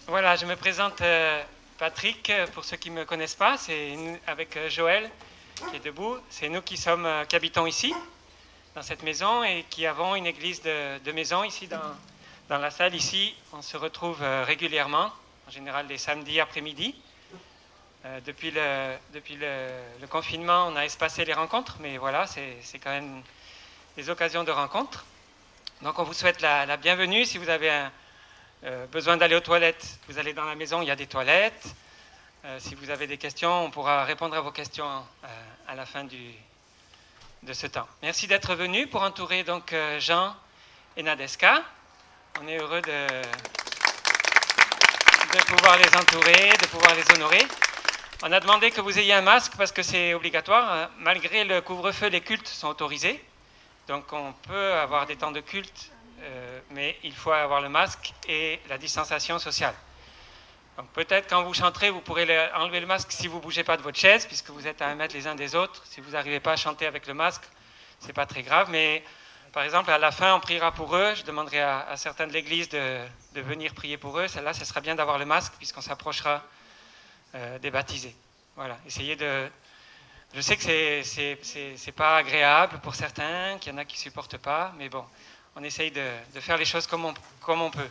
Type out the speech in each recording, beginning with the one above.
Voilà, je me présente Patrick, pour ceux qui ne me connaissent pas, c'est avec Joël qui est debout. C'est nous qui habitons ici, dans cette maison, et qui avons une église de maison ici dans la salle. Ici, on se retrouve régulièrement, en général les samedis après-midi. Depuis le confinement, on a espacé les rencontres, mais voilà, c'est quand même des occasions de rencontres. Donc on vous souhaite la bienvenue. Si vous avez besoin d'aller aux toilettes, vous allez dans la maison, il y a des toilettes. Si vous avez des questions, on pourra répondre à vos questions à la fin de ce temps. Merci d'être venu pour entourer donc Jean et Nadeska. On est heureux de pouvoir les entourer, de pouvoir les honorer. On a demandé que vous ayez un masque parce que c'est obligatoire. Malgré le couvre-feu, les cultes sont autorisés. Donc on peut avoir des temps de culte, mais il faut avoir le masque et la distanciation sociale. Donc peut-être quand vous chanterez, vous pourrez enlever le masque si vous ne bougez pas de votre chaise, puisque vous êtes à 1 mètre les uns des autres. Si vous n'arrivez pas à chanter avec le masque, ce n'est pas très grave. Mais par exemple, à la fin, on priera pour eux. Je demanderai à certains de l'église de venir prier pour eux. Celle-là, ce sera bien d'avoir le masque, puisqu'on s'approchera des baptisés. Voilà, essayez de... Je sais que c'est pas agréable pour certains, qu'il y en a qui ne supportent pas, mais bon, on essaye de faire les choses comme on peut.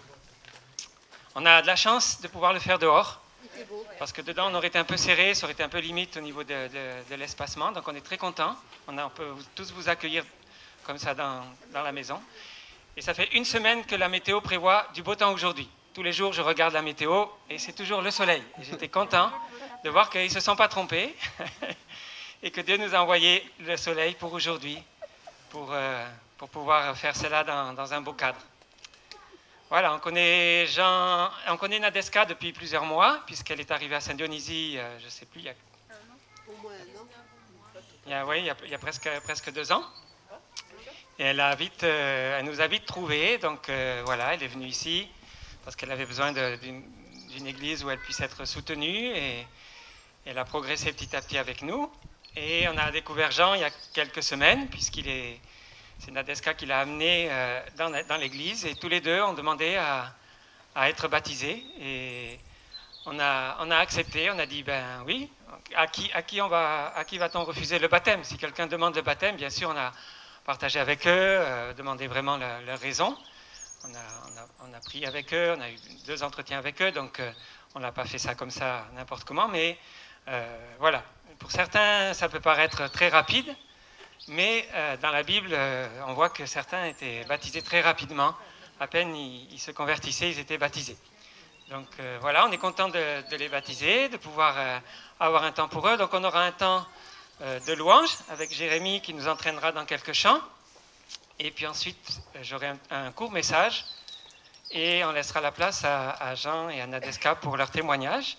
On a de la chance de pouvoir le faire dehors, parce que dedans on aurait été un peu serré, ça aurait été un peu limite au niveau de l'espacement, donc on est très content. On peut tous vous accueillir comme ça dans la maison. Et ça fait 1 semaine que la météo prévoit du beau temps aujourd'hui. Tous les jours je regarde la météo et c'est toujours le soleil. Et j'étais content de voir qu'ils ne se sont pas trompés et que Dieu nous a envoyé le soleil pour aujourd'hui, pour pouvoir faire cela dans un beau cadre. Voilà, on connaît Nadeska depuis plusieurs mois, puisqu'elle est arrivée à Saint-Dionysie, je ne sais plus, il y a presque 2 ans. Et elle nous a vite trouvés, donc voilà, elle est venue ici parce qu'elle avait besoin d'une église où elle puisse être soutenue, et elle a progressé petit à petit avec nous. Et on a découvert Jean il y a quelques semaines, c'est Nadeska qui l'a amené dans l'église, et tous les deux ont demandé à être baptisés. Et on a accepté, on a dit ben oui, à qui va-t-on refuser le baptême? Si quelqu'un demande le baptême, bien sûr, on a partagé avec eux, demandé vraiment leur raison. On a prié avec eux, on a eu 2 entretiens avec eux, donc on n'a pas fait ça comme ça n'importe comment, mais voilà. Pour certains, ça peut paraître très rapide, mais dans la Bible, on voit que certains étaient baptisés très rapidement. À peine ils se convertissaient, ils étaient baptisés. Donc voilà, on est content de les baptiser, de pouvoir avoir un temps pour eux. Donc on aura un temps de louange avec Jérémie qui nous entraînera dans quelques chants. Et puis ensuite, j'aurai un court message et on laissera la place à Jean et à Nadeska pour leur témoignage.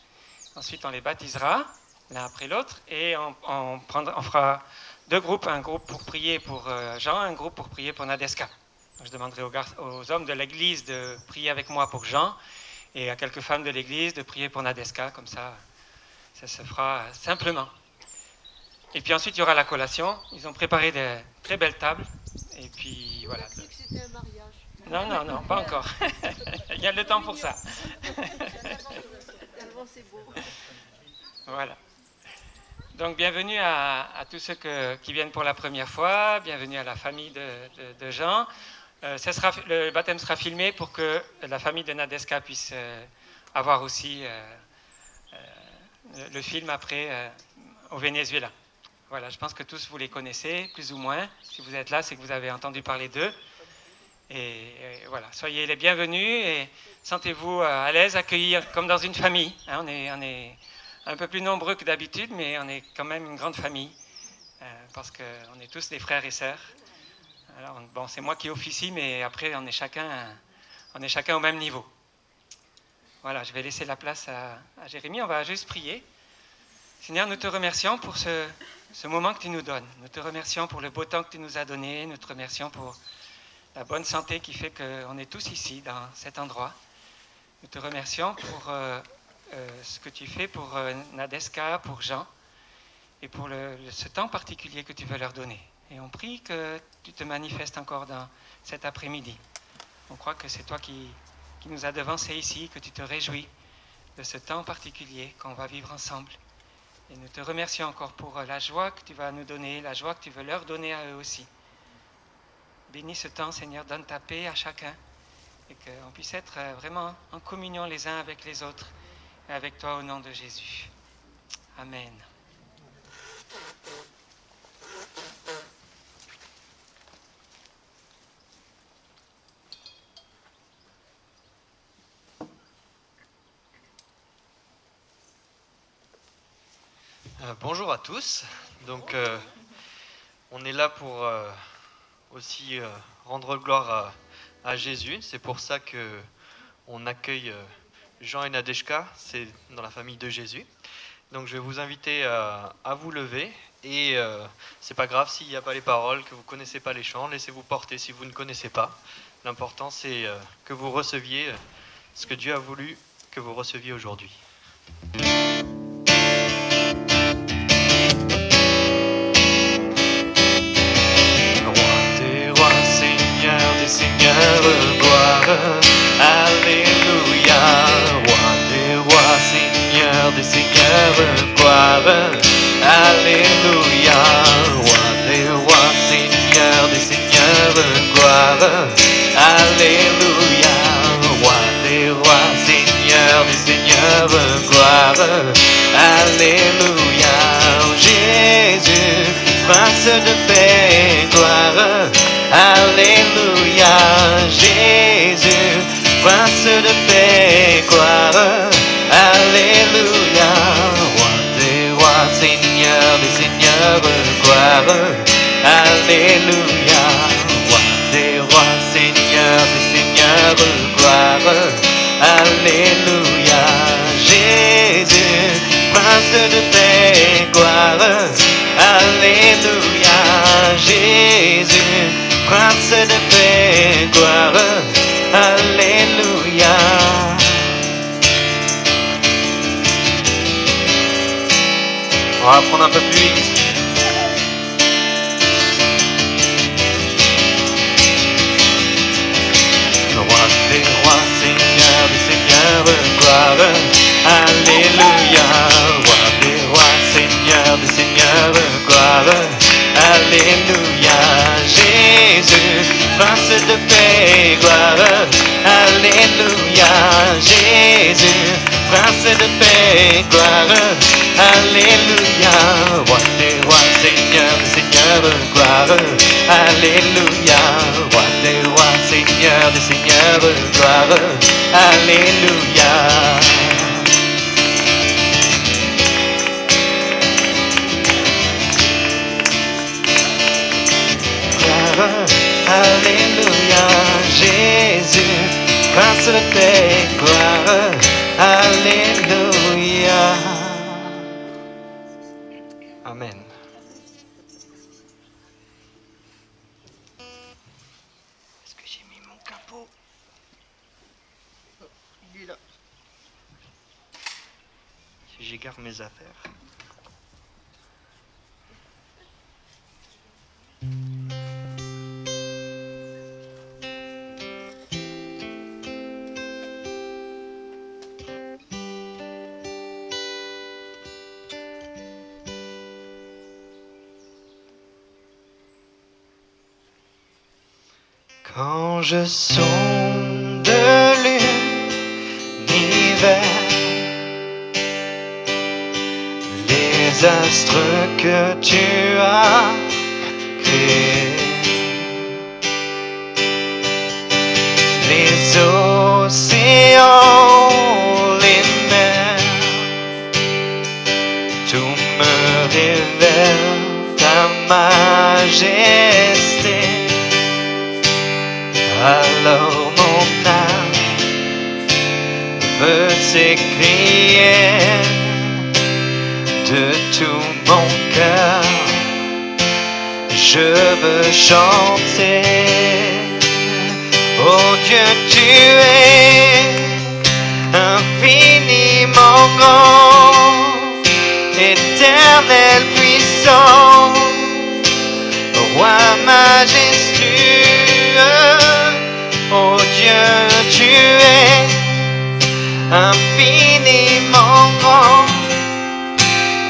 Ensuite, on les baptisera l'un après l'autre et on fera 2 groupes, un groupe pour prier pour Jean, un groupe pour prier pour Nadeska. Donc, je demanderai aux hommes de l'église de prier avec moi pour Jean et à quelques femmes de l'église de prier pour Nadeska, comme ça se fera simplement. Et puis ensuite, il y aura la collation. Ils ont préparé de très belles tables. Et puis voilà. On a cru que c'était un mariage. Non, pas encore. Il y a le temps pour ça. Tellement c'est beau. Voilà. Donc bienvenue à tous ceux qui viennent pour la première fois. Bienvenue à la famille de Jean. Le baptême sera filmé pour que la famille de Nadeska puisse avoir aussi le film après au Venezuela. Voilà, je pense que tous vous les connaissez, plus ou moins. Si vous êtes là, c'est que vous avez entendu parler d'eux. Et voilà, soyez les bienvenus et sentez-vous à l'aise, accueillis comme dans une famille. Hein, on est un peu plus nombreux que d'habitude, mais on est quand même une grande famille, parce qu'on est tous des frères et sœurs. Alors, bon, c'est moi qui officie, mais après, on est chacun au même niveau. Voilà, je vais laisser la place à Jérémie, on va juste prier. Seigneur, nous te remercions pour ce moment que tu nous donnes. Nous te remercions pour le beau temps que tu nous as donné. Nous te remercions pour la bonne santé qui fait qu'on est tous ici, dans cet endroit. Nous te remercions pour ce que tu fais pour Nadeska, pour Jean, et pour ce temps particulier que tu veux leur donner. Et on prie que tu te manifestes encore dans cet après-midi. On croit que c'est toi qui nous as devancés ici, que tu te réjouis de ce temps particulier qu'on va vivre ensemble. Et nous te remercions encore pour la joie que tu vas nous donner, la joie que tu veux leur donner à eux aussi. Bénis ce temps, Seigneur, donne ta paix à chacun et qu'on puisse être vraiment en communion les uns avec les autres et avec toi au nom de Jésus. Amen. Bonjour à tous. Donc, on est là pour aussi rendre gloire à Jésus. C'est pour ça que on accueille Jean et Nadeshka. C'est dans la famille de Jésus. Donc, je vais vous inviter à vous lever. Et c'est pas grave s'il n'y a pas les paroles, que vous connaissez pas les chants. Laissez-vous porter si vous ne connaissez pas. L'important, c'est que vous receviez ce que Dieu a voulu que vous receviez aujourd'hui. Seigneur, gloire, alléluia. Roi des rois, Seigneur des seigneurs, gloire, alléluia. Roi des rois, Seigneur des seigneurs, gloire, alléluia. Roi des rois, Seigneur des seigneurs, gloire, alléluia. Jésus, prince de paix, gloire, alléluia. Jésus, prince de paix, gloire, alléluia. Roi des rois, Seigneur des seigneurs, gloire, alléluia. Roi des rois, Seigneur des seigneurs, gloire, alléluia. Jésus, prince de paix, gloire, alléluia. Jésus, prince de paix, gloire, alléluia. On va prendre un peu plus vite. Roi des rois, Seigneur des seigneurs, gloire, alléluia. Roi des rois, Seigneur des seigneurs, gloire, alléluia. Jésus, prince de paix, gloire, alléluia. Jésus, prince de paix, gloire, alléluia. Roi des rois, Seigneur des seigneurs, gloire, alléluia. Roi des rois, Seigneur des seigneurs, gloire, alléluia. Alléluia, Jésus, prince de paix, gloire, alléluia. Amen. Est-ce que j'ai mis mon capot? Il est là. J'égare mes affaires. Quand je sonde l'univers, les astres que tu as créés, les océans, les mers, tout me révèle ta majesté. Alors mon âme veut s'écrier de tout mon cœur. Je veux chanter, oh Dieu, tu es infiniment grand, éternel puissant, roi majestueux. Oh Dieu, tu es infiniment grand,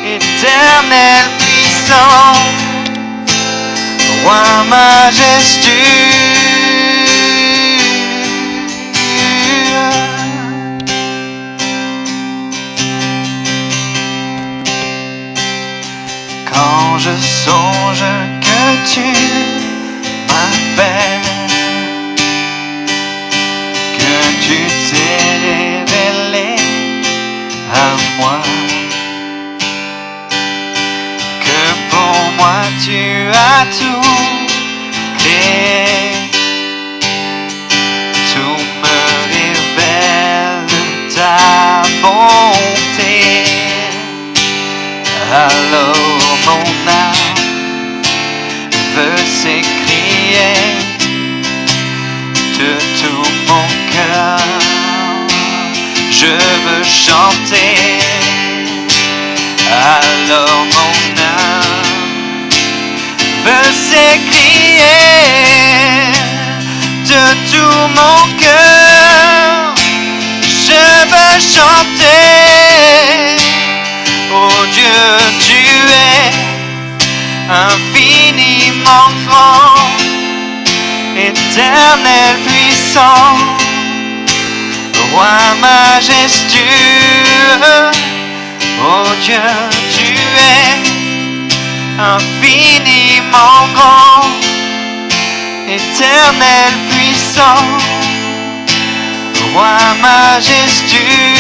éternel puissant, roi majestueux. Quand je songe que tu m'appelles, que tu t'es révélé à moi, que pour moi tu as tout créé, tout me révèle ta bonté. Alors mon âme veut s'écrier de tout mon cœur. Je veux chanter. Alors mon âme veut s'écrier de tout mon cœur. Je veux chanter. Oh Dieu, tu es infiniment grand, éternel puissant, roi majestueux. Oh Dieu, tu es infiniment grand, éternel puissant, roi majestueux.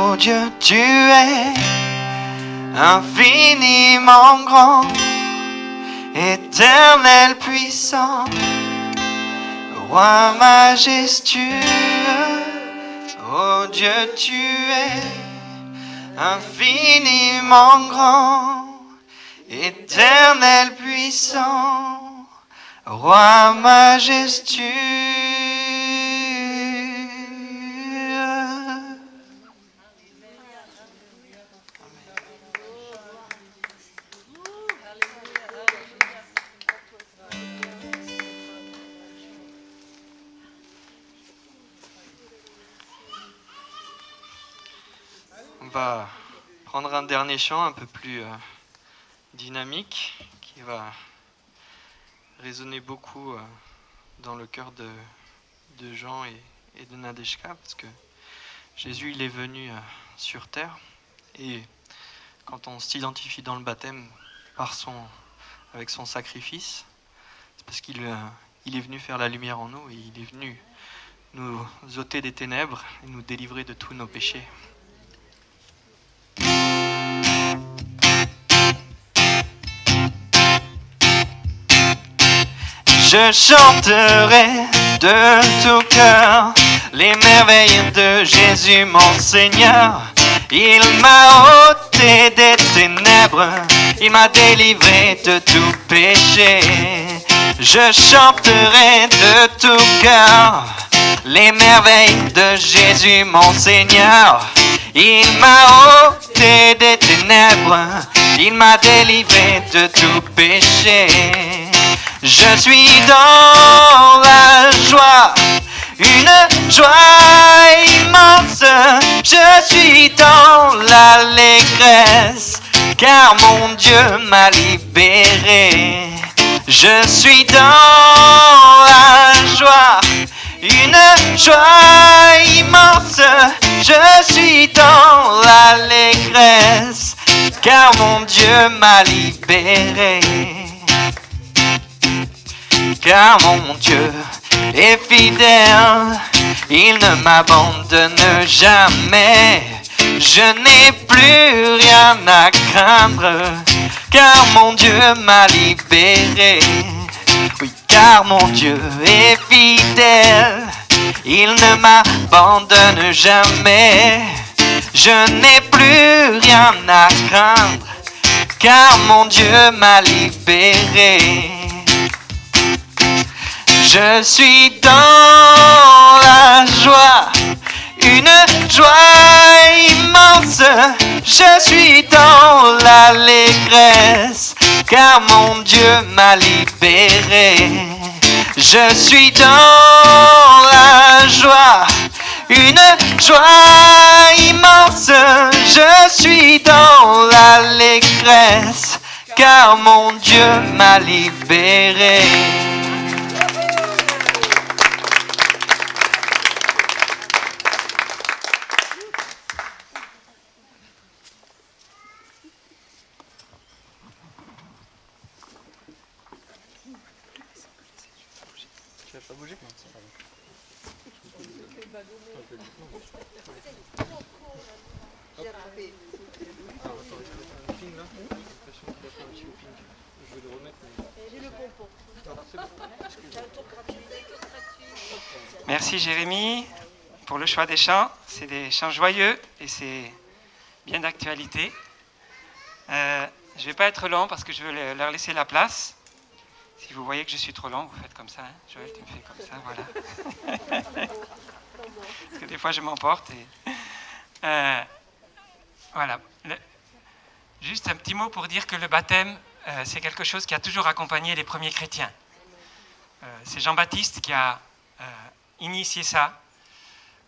Oh Dieu, tu es infiniment grand, éternel puissant, roi majestueux. Oh Dieu, tu es infiniment grand, éternel puissant, roi majestueux. On va prendre un dernier chant un peu plus dynamique qui va résonner beaucoup dans le cœur de Jean et de Nadeshka, parce que Jésus il est venu sur terre, et quand on s'identifie dans le baptême avec son sacrifice, c'est parce qu'il est venu faire la lumière en nous, et il est venu nous ôter des ténèbres et nous délivrer de tous nos péchés. Je chanterai de tout cœur les merveilles de Jésus mon Seigneur. Il m'a ôté des ténèbres, il m'a délivré de tout péché. Je chanterai de tout cœur les merveilles de Jésus mon Seigneur. Il m'a ôté des ténèbres, il m'a délivré de tout péché. Je suis dans la joie, une joie immense. Je suis dans l'allégresse, car mon Dieu m'a libéré. Je suis dans la joie, une joie immense. Je suis dans l'allégresse, car mon Dieu m'a libéré. Car mon Dieu est fidèle, il ne m'abandonne jamais. Je n'ai plus rien à craindre, car mon Dieu m'a libéré. Oui, car mon Dieu est fidèle, il ne m'abandonne jamais. Je n'ai plus rien à craindre, car mon Dieu m'a libéré. Je suis dans la joie, une joie immense. Je suis dans l'allégresse, car mon Dieu m'a libéré. Je suis dans la joie, une joie immense. Je suis dans l'allégresse, car mon Dieu m'a libéré. Merci Jérémy pour le choix des chants. C'est des chants joyeux et c'est bien d'actualité. Je ne vais pas être long parce que je veux leur laisser la place. Si vous voyez que je suis trop long, vous faites comme ça. Hein. Joël, tu me fais comme ça, voilà. Parce que des fois, je m'emporte. Voilà. Juste un petit mot pour dire que le baptême, c'est quelque chose qui a toujours accompagné les premiers chrétiens. C'est Jean-Baptiste qui a initié ça.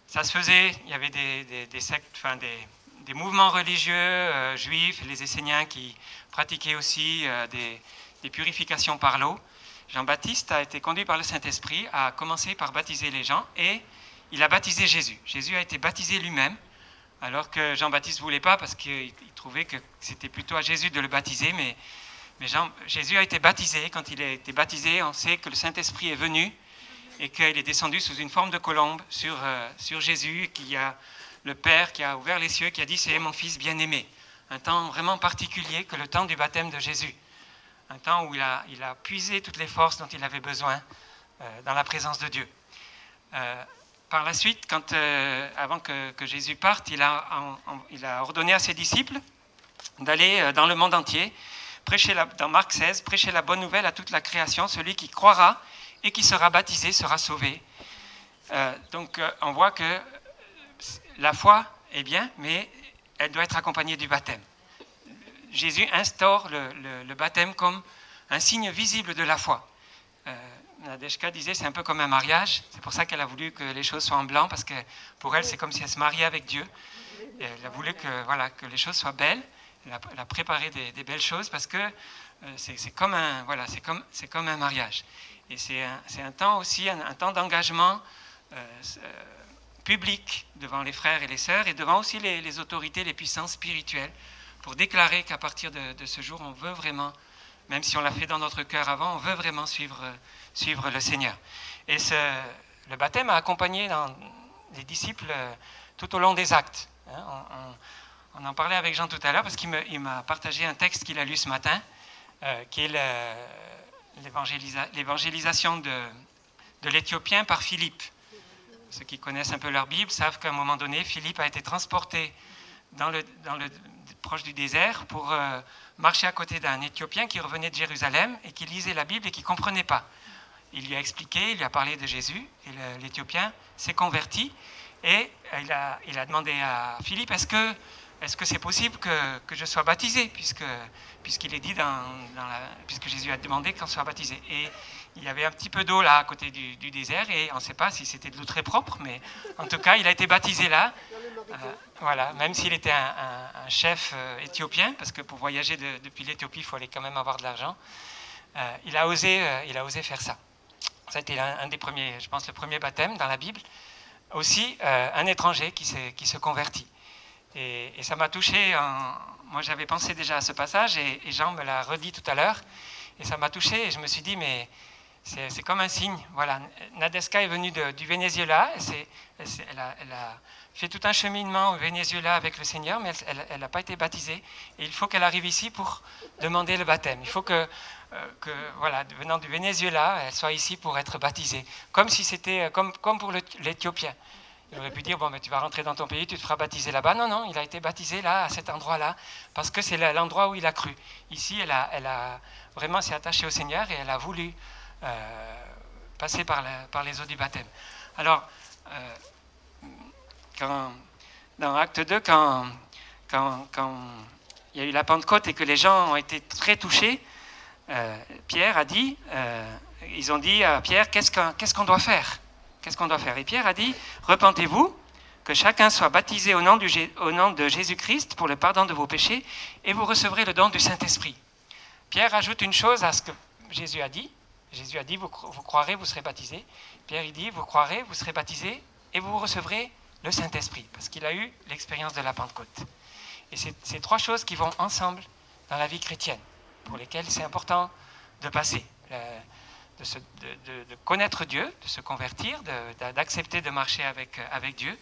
Ça se faisait, il y avait des sectes, enfin des mouvements religieux juifs, les Esséniens qui pratiquaient aussi des purifications par l'eau. Jean-Baptiste a été conduit par le Saint-Esprit à commencer par baptiser les gens et il a baptisé Jésus. Jésus a été baptisé lui-même, alors que Jean-Baptiste ne voulait pas parce qu'il trouvait que c'était plutôt à Jésus de le baptiser, mais Jésus a été baptisé. Quand il a été baptisé, on sait que le Saint-Esprit est venu et qu'il est descendu sous une forme de colombe sur Jésus, qu'il y a le Père qui a ouvert les cieux, qui a dit « c'est mon Fils bien-aimé ». Un temps vraiment particulier que le temps du baptême de Jésus. Un temps où il a puisé toutes les forces dont il avait besoin dans la présence de Dieu. Par la suite, avant que Jésus parte, il a ordonné à ses disciples d'aller dans le monde entier, dans Marc 16, prêcher la bonne nouvelle à toute la création. Celui qui croira et qui sera baptisé sera sauvé. Donc on voit que la foi est bien, mais elle doit être accompagnée du baptême. Jésus instaure le baptême comme un signe visible de la foi. Nadeshka disait c'est un peu comme un mariage. C'est pour ça qu'elle a voulu que les choses soient en blanc, parce que pour elle c'est comme si elle se mariait avec Dieu. Et elle a voulu que les choses soient belles. Elle a préparé des belles choses parce que c'est comme un mariage. Et c'est un temps aussi, un temps d'engagement public devant les frères et les sœurs et devant aussi les autorités, les puissances spirituelles, pour déclarer qu'à partir de ce jour, on veut vraiment, même si on l'a fait dans notre cœur avant, on veut vraiment suivre le Seigneur. Et le baptême a accompagné les disciples tout au long des actes. On en parlait avec Jean tout à l'heure parce qu'il m'a partagé un texte qu'il a lu ce matin, qui est l'évangélisation de l'Éthiopien par Philippe. Ceux qui connaissent un peu leur Bible savent qu'à un moment donné, Philippe a été transporté proche du désert pour marcher à côté d'un Éthiopien qui revenait de Jérusalem et qui lisait la Bible et qui ne comprenait pas. Il lui a expliqué, il lui a parlé de Jésus et l'Éthiopien s'est converti et il a demandé à Philippe, est-ce que est-ce que c'est possible que je sois baptisé, puisqu'il est dit puisque Jésus a demandé qu'on soit baptisé. Et il y avait un petit peu d'eau là à côté du désert, et on ne sait pas si c'était de l'eau très propre, mais en tout cas, il a été baptisé là. Voilà, même s'il était un chef éthiopien, parce que pour voyager depuis l'Éthiopie, il faut aller quand même avoir de l'argent. Il a osé faire ça. Ça a été un des premiers, je pense, le premier baptême dans la Bible. Aussi, un étranger qui se convertit. Et ça m'a touché. Moi, j'avais pensé déjà à ce passage, et Jean me l'a redit tout à l'heure. Et ça m'a touché, et je me suis dit, mais c'est comme un signe. Voilà, Nadeska est venue du Venezuela. Elle a fait tout un cheminement au Venezuela avec le Seigneur, mais elle n'a pas été baptisée. Et il faut qu'elle arrive ici pour demander le baptême. Il faut que voilà, venant du Venezuela, elle soit ici pour être baptisée. Comme si c'était comme pour l'Éthiopien. Il aurait pu dire, bon, mais tu vas rentrer dans ton pays, tu te feras baptiser là-bas. Non, non, il a été baptisé là, à cet endroit-là, parce que c'est l'endroit où il a cru. Ici, elle a vraiment s'est attachée au Seigneur, et elle a voulu passer par les eaux du baptême. Alors, dans Acte 2, quand il y a eu la Pentecôte et que les gens ont été très touchés, Pierre a dit, ils ont dit à Pierre, qu'est-ce qu'on doit faire ? Qu'est-ce qu'on doit faire ? Et Pierre a dit, repentez-vous, que chacun soit baptisé au nom de Jésus-Christ pour le pardon de vos péchés, et vous recevrez le don du Saint-Esprit. Pierre ajoute une chose à ce que Jésus a dit. Jésus a dit, vous croirez, vous serez baptisés. Pierre, il dit, vous croirez, vous serez baptisés, et vous recevrez le Saint-Esprit, parce qu'il a eu l'expérience de la Pentecôte. Et c'est ces trois choses qui vont ensemble dans la vie chrétienne, pour lesquelles c'est important de passer, de connaître Dieu, de se convertir, d'accepter de marcher avec Dieu,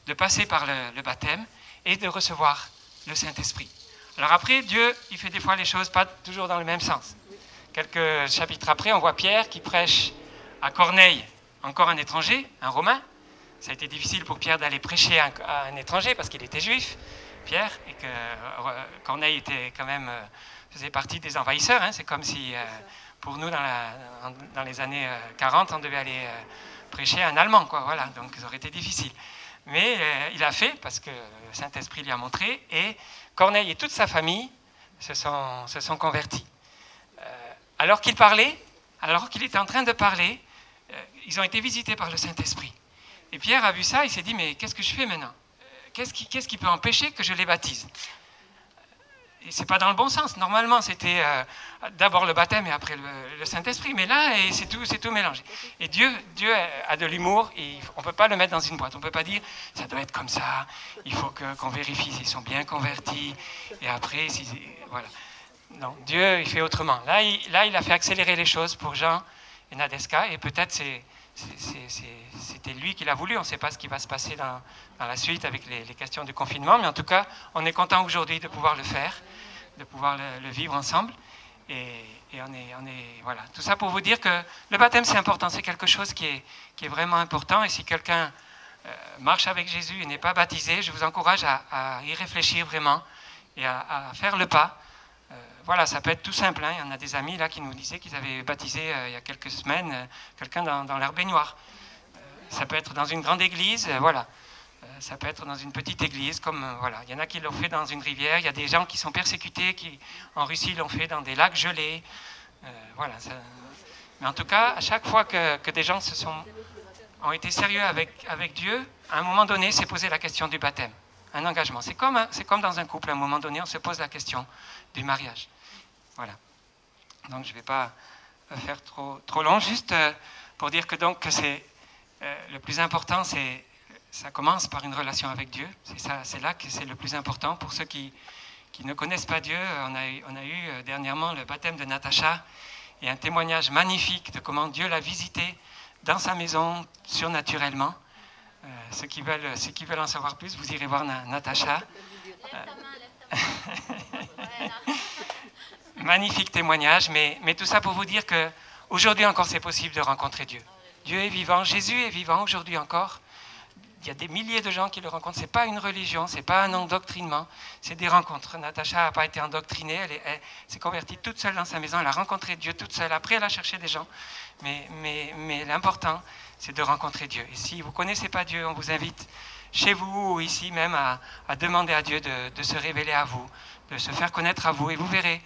de passer par le baptême et de recevoir le Saint-Esprit. Alors après, Dieu, il fait des fois les choses pas toujours dans le même sens. Quelques chapitres après, on voit Pierre qui prêche à Corneille, encore un étranger, un Romain. Ça a été difficile pour Pierre d'aller prêcher à un étranger parce qu'il était juif, Pierre, et que Corneille était quand même, faisait partie des envahisseurs. Hein. C'est comme si, pour nous, dans les années 40, on devait aller prêcher à un Allemand, quoi. Voilà, donc ça aurait été difficile. Mais il a fait, parce que le Saint-Esprit lui a montré, et Corneille et toute sa famille se sont convertis. Alors qu'il parlait, alors qu'il était en train de parler, ils ont été visités par le Saint-Esprit. Et Pierre a vu ça, il s'est dit, mais qu'est-ce que je fais maintenant ? Qu'est-ce qui peut empêcher que je les baptise ? Et c'est pas dans le bon sens. Normalement, c'était d'abord le baptême et après le Saint-Esprit. Mais là, c'est tout mélangé. Et Dieu a de l'humour, et on ne peut pas le mettre dans une boîte. On ne peut pas dire, ça doit être comme ça, il faut qu'on vérifie s'ils sont bien convertis, et après, voilà. Non, Dieu, il fait autrement. Là, il a fait accélérer les choses pour Jean et Nadeska, et peut-être c'était lui qui l'a voulu. On ne sait pas ce qui va se passer dans la suite avec les questions du confinement, mais en tout cas, on est content aujourd'hui de pouvoir le faire, de pouvoir le vivre ensemble, et on est voilà. Tout ça pour vous dire que le baptême, c'est important, c'est quelque chose qui est vraiment important, et si quelqu'un marche avec Jésus et n'est pas baptisé, je vous encourage à y réfléchir vraiment, et à faire le pas. Voilà, ça peut être tout simple. Hein. Il y en a des amis là qui nous disaient qu'ils avaient baptisé il y a quelques semaines quelqu'un dans leur baignoire. Ça peut être dans une grande église, voilà. Ça peut être dans une petite église, comme voilà. Il y en a qui l'ont fait dans une rivière. Il y a des gens qui sont persécutés, qui en Russie l'ont fait dans des lacs gelés. Voilà. Mais en tout cas, à chaque fois que des gens ont été sérieux avec Dieu, à un moment donné, s'est posé la question du baptême. Un engagement. C'est comme dans un couple. À un moment donné, on se pose la question du mariage. Voilà. Donc, je ne vais pas faire trop long. Juste pour dire que c'est le plus important, ça commence par une relation avec Dieu. C'est là que c'est le plus important. Pour ceux qui ne connaissent pas Dieu, on a eu dernièrement le baptême de Natacha, et un témoignage magnifique de comment Dieu l'a visité dans sa maison surnaturellement. Ceux qui veulent en savoir plus, vous irez voir Natacha. Magnifique témoignage, mais tout ça pour vous dire qu'aujourd'hui encore c'est possible de rencontrer Dieu. Dieu est vivant, Jésus est vivant aujourd'hui encore. Il y a des milliers de gens qui le rencontrent. Ce n'est pas une religion, ce n'est pas un endoctrinement, c'est des rencontres. Natacha n'a pas été endoctrinée, elle s'est convertie toute seule dans sa maison, elle a rencontré Dieu toute seule. Après, elle a cherché des gens. Mais l'important, c'est de rencontrer Dieu. Et si vous ne connaissez pas Dieu, on vous invite chez vous ou ici même, à demander à Dieu de se révéler à vous, de se faire connaître à vous, et vous verrez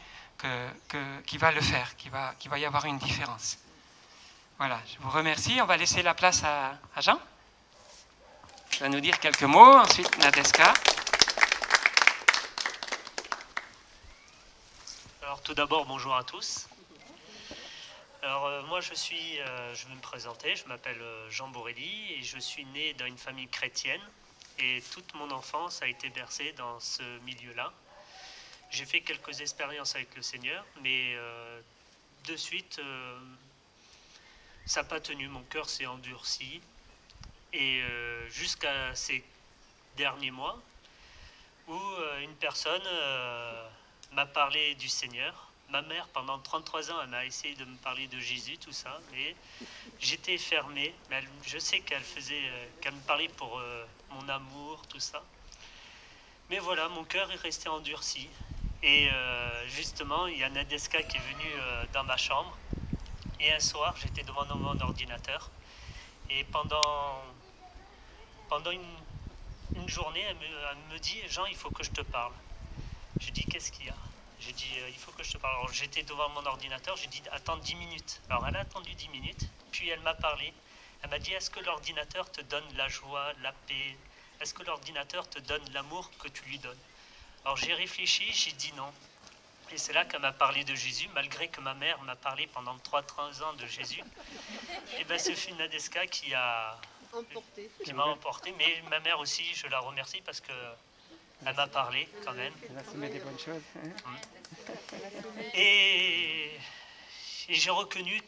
qu'il va le faire, qu'il va y avoir une différence. Voilà, je vous remercie. On va laisser la place à Jean. Il va nous dire quelques mots, ensuite Nadeska. Alors tout d'abord, bonjour à tous. Alors moi je vais me présenter, je m'appelle Jean Borelli et je suis né dans une famille chrétienne et toute mon enfance a été bercée dans ce milieu-là. J'ai fait quelques expériences avec le Seigneur, mais de suite ça n'a pas tenu, mon cœur s'est endurci et jusqu'à ces derniers mois où une personne m'a parlé du Seigneur. Ma mère, pendant 33 ans, elle m'a essayé de me parler de Jésus, tout ça, mais j'étais fermé. Mais je sais qu'elle me parlait pour mon amour, tout ça. Mais voilà, mon cœur est resté endurci. Et justement, il y a Nadeska qui est venue dans ma chambre. Et un soir, j'étais devant mon ordinateur. Et pendant une journée, elle me dit « Jean, il faut que je te parle ». Je dis « Qu'est-ce qu'il y a ?» J'ai dit « Il faut que je te parle ». Alors j'étais devant mon ordinateur, j'ai dit « Attends 10 minutes ». Alors elle a attendu 10 minutes, puis elle m'a parlé. Elle m'a dit « Est-ce que l'ordinateur te donne la joie, la paix? Est-ce que l'ordinateur te donne l'amour que tu lui donnes ?» Alors j'ai réfléchi, j'ai dit non. Et c'est là qu'elle m'a parlé de Jésus, malgré que ma mère m'a parlé pendant 3 ans de Jésus. Et bien c'est Nadeska qui m'a emporté. Mais ma mère aussi, je la remercie parce que elle m'a parlé quand même. Elle a semé des bonnes choses. Et j'ai reconnu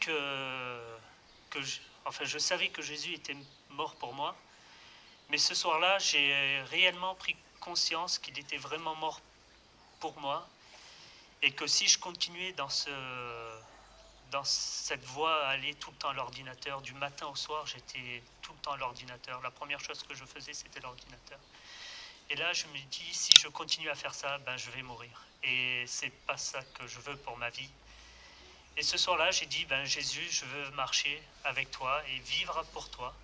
je savais que Jésus était mort pour moi. Mais ce soir-là, j'ai réellement pris conscience qu'il était vraiment mort pour moi. Et que si je continuais dans cette voie, à aller tout le temps à l'ordinateur, du matin au soir, j'étais tout le temps à l'ordinateur. La première chose que je faisais, c'était l'ordinateur. Et là, je me dis, si je continue à faire ça, je vais mourir. Et c'est pas ça que je veux pour ma vie. Et ce soir-là, j'ai dit, Jésus, je veux marcher avec toi et vivre pour toi.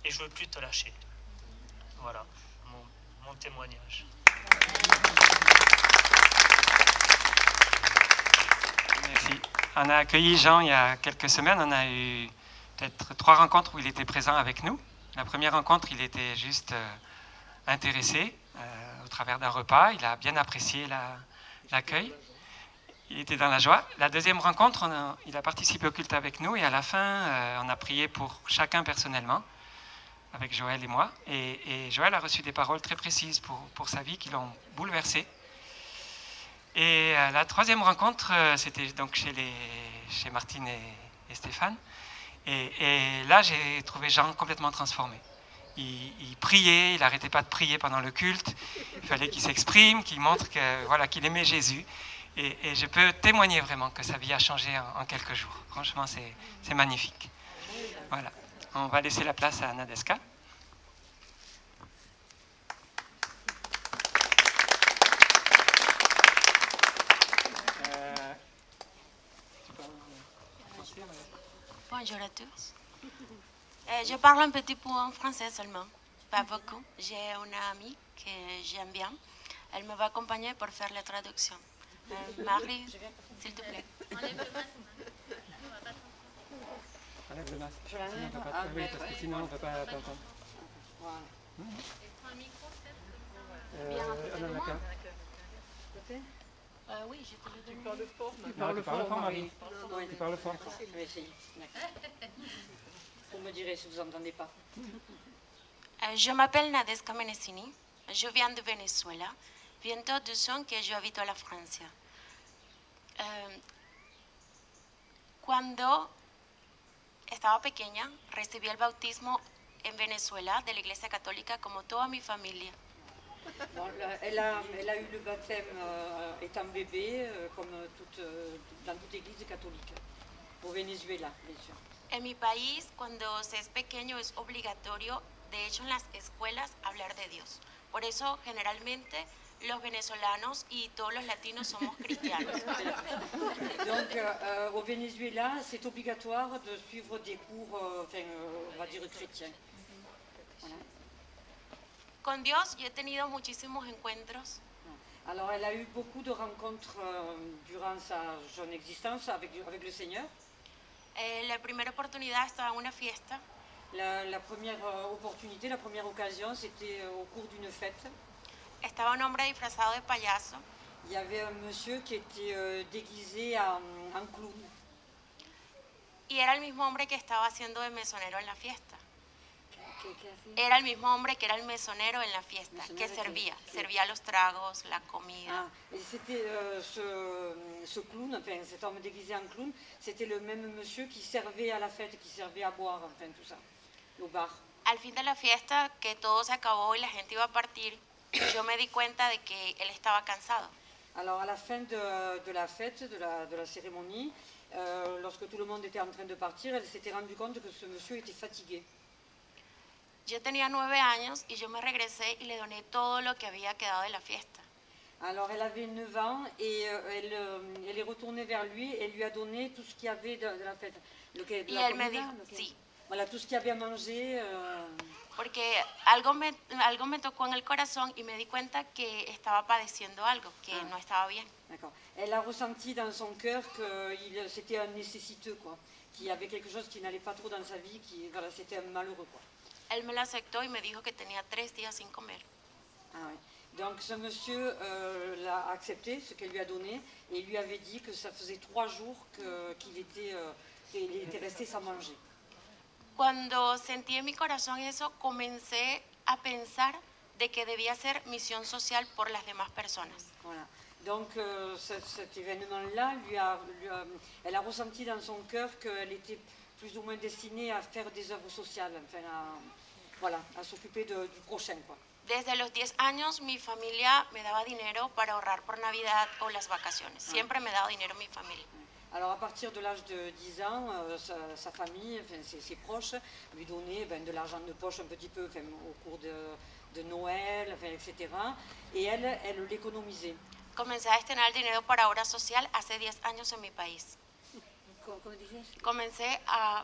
Et je veux plus te lâcher. Voilà, mon témoignage. Merci. On a accueilli Jean il y a quelques semaines. On a eu peut-être 3 rencontres où il était présent avec nous. La première rencontre, il était juste intéressé au travers d'un repas. Il a bien apprécié l'accueil. Il était dans la joie. La deuxième rencontre, il a participé au culte avec nous et à la fin, on a prié pour chacun personnellement, avec Joël et moi. Et Joël a reçu des paroles très précises pour sa vie qui l'ont bouleversé. Et la troisième rencontre, c'était donc chez Martine et Stéphane. Et là, j'ai trouvé Jean complètement transformé. Il priait, il n'arrêtait pas de prier pendant le culte. Il fallait qu'il s'exprime, qu'il montre qu'il aimait Jésus. Et je peux témoigner vraiment que sa vie a changé en quelques jours. Franchement, c'est magnifique. Voilà. On va laisser la place à Nadeska. Bonjour à tous. Je parle un petit peu en français seulement, pas beaucoup. J'ai une amie que j'aime bien. Elle me va accompagner pour faire la traduction. Marie, s'il te plaît. Enlève le masque. Sinon on ne peut pas t'entendre. Voilà. Oui, je te le donne. Tu parles fort, Marie. Tu parles fort. Je vais essayer. Vous me direz si vous n'entendez pas. Je m'appelle Nadeska Menesini. Je viens de Venezuela. Bientôt 2 ans que j'habite à la Francia. Cuando estaba pequeña, recibí el bautismo en Venezuela de la Iglesia Católica como toda mi familia. Bon, elle a eu le baptême étant bébé, comme dans toute église catholique, au Venezuela, bien sûr. En mi país, cuando se es pequeño, es obligatorio, de hecho en las escuelas, hablar de Dios. Por eso, generalmente, los venezolanos y todos los latinos somos cristianos. Donc, au Venezuela, c'est obligatoire de suivre des cours, on va dire chrétiens. Voilà. Con Dios yo he tenido muchísimos encuentros. Alors elle a eu beaucoup de rencontres durant sa jeune existence avec le Seigneur. La primera oportunidad estaba en una fiesta. La première opportunité, la première occasion, c'était au cours d'une fête. Estaba un hombre disfrazado de payaso. Il y avait un monsieur qui était déguisé en clown. Y era el mismo hombre que estaba haciendo de mesonero en la fiesta. ¿Qué hacía? Era el mismo hombre que era el mesonero en la fiesta, que Mesonero servía los tragos, la comida. Et c'était ce clown, enfin cet homme déguisé en clown, c'était le même monsieur qui servait à la fête, qui servait à boire, enfin tout ça, au bar. Al fin de la fiesta, que todo se acabó y la gente iba a partir, yo me di cuenta de que él estaba cansado. Alors à la fin de la fête, de la cérémonie, lorsque tout le monde était en train de partir, elle s'était rendue compte que ce monsieur était fatigué. Yo tenía 9 años y yo me regresé y le doné todo lo que había quedado de la fiesta. Alors elle avait 9 ans et elle est retournée vers lui et lui a donné tout ce qu'il y avait de la fête. Y él me dijo, sí, Voilà, tout ce qu'il y avait à manger. porque algo me tocó en el corazón y me di cuenta que estaba padeciendo algo, que no estaba bien. D'accord. Elle a ressenti dans son cœur que c'était un nécessiteux, quoi. Qu'il y avait quelque chose qui n'allait pas trop dans sa vie, voilà, c'était un malheureux, quoi. Él me lo aceptó y me dijo que tenía 3 días sin comer. Ah, ouais. Donc ce monsieur l'a accepté, ce qu'elle lui a donné, et lui avait dit que ça faisait 3 jours qu'il était resté sans manger. Cuando sentí en mi corazón eso, comencé a pensar de que debía hacer misión social por las demás personas. Voilà. Donc cet événement-là, elle a ressenti dans son cœur qu'elle était plus ou moins destinée à faire des œuvres sociales, enfin à s'occuper du prochain, quoi. Desde los 10 años mi familia me daba dinero para ahorrar por Navidad o las vacaciones. Siempre me daba dinero mi familia. Alors à partir de l'âge de 10 ans, sa famille, enfin, ses proches, lui donnaient de l'argent de poche un petit peu, enfin, au cours de Noël, enfin, etc. Et elle l'économisait. Comencé a destinar el dinero para obra social hace 10 años en mi país. ¿Cómo dices? Comencé a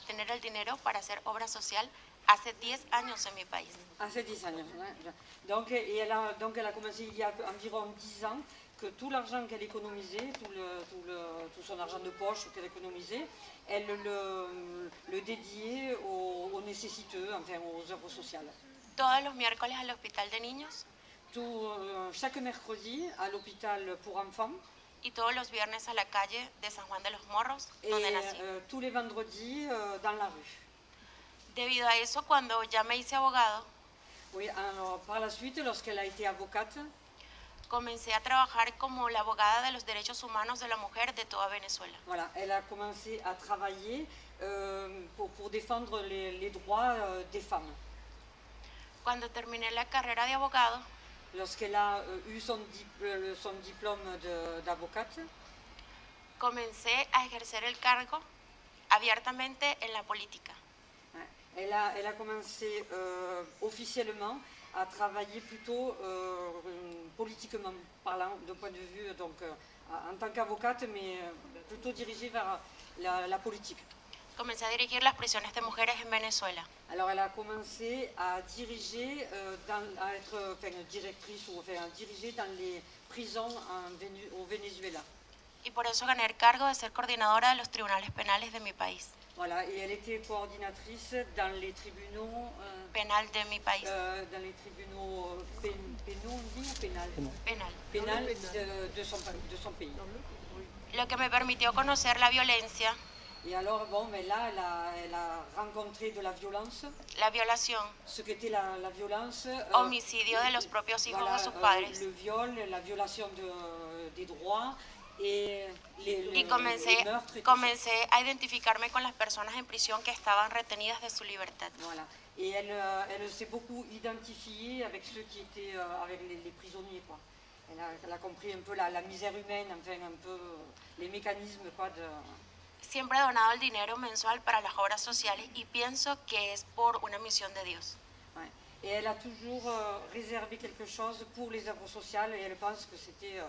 tener el dinero para hacer obra social hace 10 años en mi país. Hace 10 años. Ouais. Donc elle a commencé il y a environ 10 ans que tout l'argent qu'elle économisait, tout son argent de poche qu'elle économisait, elle le dédiait aux nécessiteux, enfin aux œuvres sociales. Todos los miércoles al hospital de niños Chaque mercredi à l'hôpital pour enfants. y todos los viernes a la calle de San Juan de los Morros, Et donde nací. tous les vendredis dans la rue. Debido a eso, cuando ya me hice abogado, Oui, alors, par la suite, lorsqu'elle a été avocate, comencé a trabajar como la abogada de los derechos humanos de la mujer de toda Venezuela. voilà, elle a commencé à travailler pour défendre les droits des femmes. Cuando terminé la carrera de abogado, Lorsqu'elle a eu son diplôme d'avocate, comencé a ejercer el cargo abiertamente en la política. elle a commencé officiellement à travailler plutôt politiquement parlant, d'un point de vue, donc en tant qu'avocate, mais plutôt dirigée vers la politique. Comencé a dirigir las prisiones de mujeres en Venezuela. Alors elle a commencé à diriger, à être directrice ou à diriger dans les prisons au Venezuela. Y por eso gané el cargo de ser coordinadora de los tribunales penales de mi país. Voilà, et elle était coordinatrice dans les tribunaux, Penal de mi país. pénaux, on dit, ou pénal Penal. Pénal de son pays. Lo que me permitió conocer la violencia, Et alors, bon, mais là, elle a rencontré de la violence, la violación, ce qu'était la violence. homicidio de los propios hijos voilà, de sus padres. le viol, la violation des droits et les Y meurtres. Et tout ça. comencé a identificarme con las personas en prisión que estaban retenidas de su libertad. Voilà. Et elle s'est beaucoup identifiée avec ceux qui étaient avec les prisonniers, quoi. Elle a compris un peu la misère humaine, enfin un peu les mécanismes, quoi, de... Siempre he donado el dinero mensual para las obras sociales y pienso que es por una misión de Dios. Ouais. Et elle a toujours réservé quelque chose pour les œuvres sociales et elle pense que c'était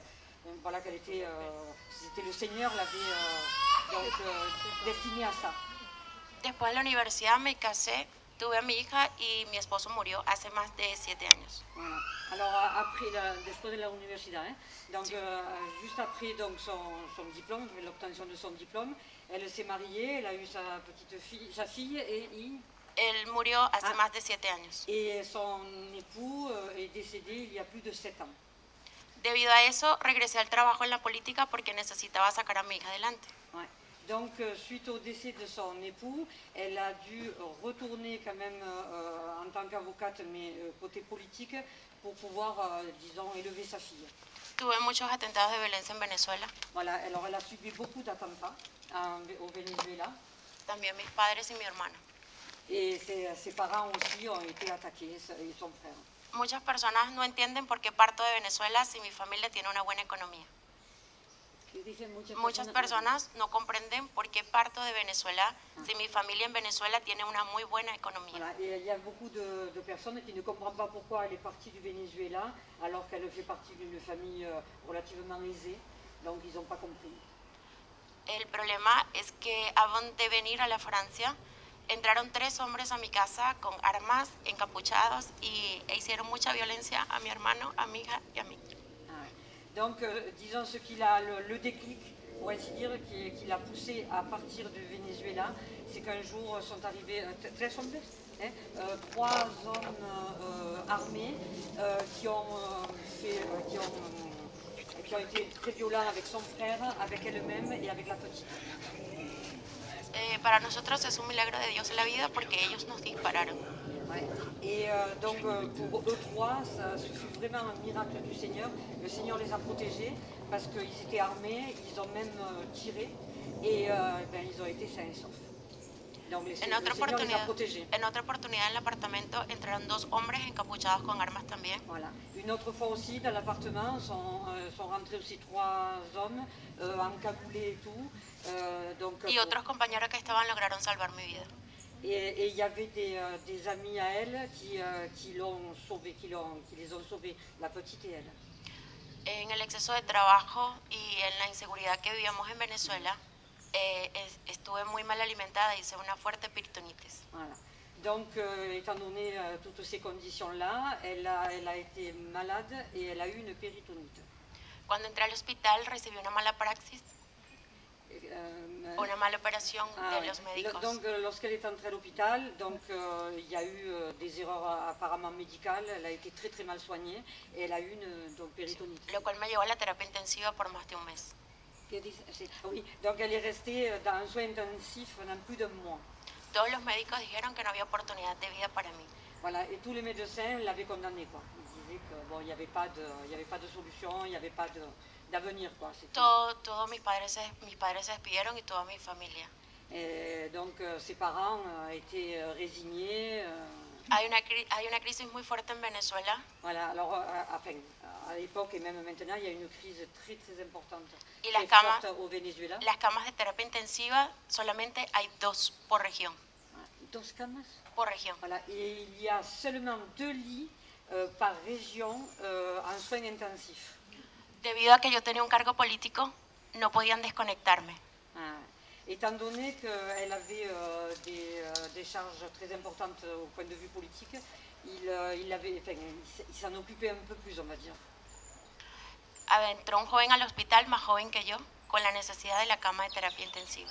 voilà, c'était le Seigneur l'avait destinée à ça. Después de la universidad me casé tuve a mi hija y mi esposo murió hace más de 7 años. Voilà. Alors après, después de la universidad, donc juste après donc son diplôme, l'obtention de son diplôme, elle s'est mariée, elle a eu sa petite fille, sa fille Él murió hace más de 7 años. et son époux est décédé il y a plus de 7 ans. Debido a eso, regresé al trabajo en la política porque necesitaba sacar a mi hija adelante. Ouais. Donc, suite au décès de son époux, elle a dû retourner quand même en tant qu'avocate, mais côté politique, pour pouvoir, disons, élever sa fille. Tuve muchos atentados de violencia en Venezuela. Voilà, alors elle a subi beaucoup d'attentats au Venezuela. También mis padres y mi hermano. Et ses parents aussi ont été attaqués, et son frère. Muchas personas no entienden por qué parto de Venezuela si mi familia tiene una buena economía. Muchas personas no comprenden por qué parto de Venezuela si mi familia en Venezuela tiene una muy buena economía. Voilà, et il y a beaucoup de personnes qui ne comprennent pas pourquoi elle est partie du Venezuela alors qu'elle fait partie d'une famille relativement aisée, donc ils n'ont pas compris. El problema es que antes de venir a la Francia, entraron 3 hombres a mi casa con armas, encapuchados e hicieron mucha violencia a mi hermano, a mi hija y a mí. Donc, disons ce qu'il a le déclic, pour ainsi dire, qui l'a poussé à partir du Venezuela, c'est qu'un jour sont arrivés 3 hombres, 3 hommes armés qui ont été très violents avec son frère, avec elle-même et avec la petite. Para nosotros es un milagro de Dios en la vida porque ellos nos dispararon. Ouais. Et donc pour eux trois, ce fut vraiment un miracle du Seigneur. Le Seigneur les a protégés parce qu'ils étaient armés, ils ont même tiré et ils ont été sains et saufs. Donc le Seigneur les a protégés. En otra oportunidad en el apartamento entraron 2 hombres encapuchados con armas también. Voilà. Une autre fois aussi dans l'appartement sont rentrés aussi 3 hommes encagoulés et tout. Y otros compañeros que estaban lograron salvar mi vida. Et il y avait des amis à elle qui l'ont sauvé, qui les ont sauvés, la petite et elle. En el exceso de trabajo y en la inseguridad que vivíamos en Venezuela, estuve muy mal alimentada y hice una fuerte peritonitis. Voilà. Donc, étant donné toutes ces conditions-là, elle a été malade et elle a eu une péritonite. Cuando entré al hospital recibí una mala praxis, una mala operación de los médicos. Donc, lorsqu'elle est entrée à l'hôpital, il y a eu des erreurs apparemment médicales. Elle a été très très mal soignée et elle a eu une péritonite. Lo cual me llevó a la terapia intensiva por más de un mes. Oui, donc elle est restée dans un soin intensif pendant plus d'un mois. Todos los médicos dijeron que no había oportunidad de vida para mí. Voilà, et tous les médecins l'avaient condamnée, quoi. Ils disaient que bon, il n'y avait pas de solution, il n'y avait pas d'avenir, quoi. Todos mis padres se despidieron y toda mi familia. Et donc ses parents étaient résignés. Hay una crisis muy fuerte en Venezuela. Voilà, alors à l'époque et même maintenant, il y a une crise très très importante. Y très forte au Venezuela. Las camas de terapia intensiva solamente hay 2 por región. 2 camas por región. Voilà, et il y a seulement 2 lits par région en soins intensifs. Debido a que yo tenía un cargo político, no podían desconectarme. Étant donné qu'elle avait des charges très importantes au point de vue politique, il s'en occupait un peu plus, on va dire. Entró un joven al hospital más joven que yo, con la necesidad de la cama de terapia intensiva.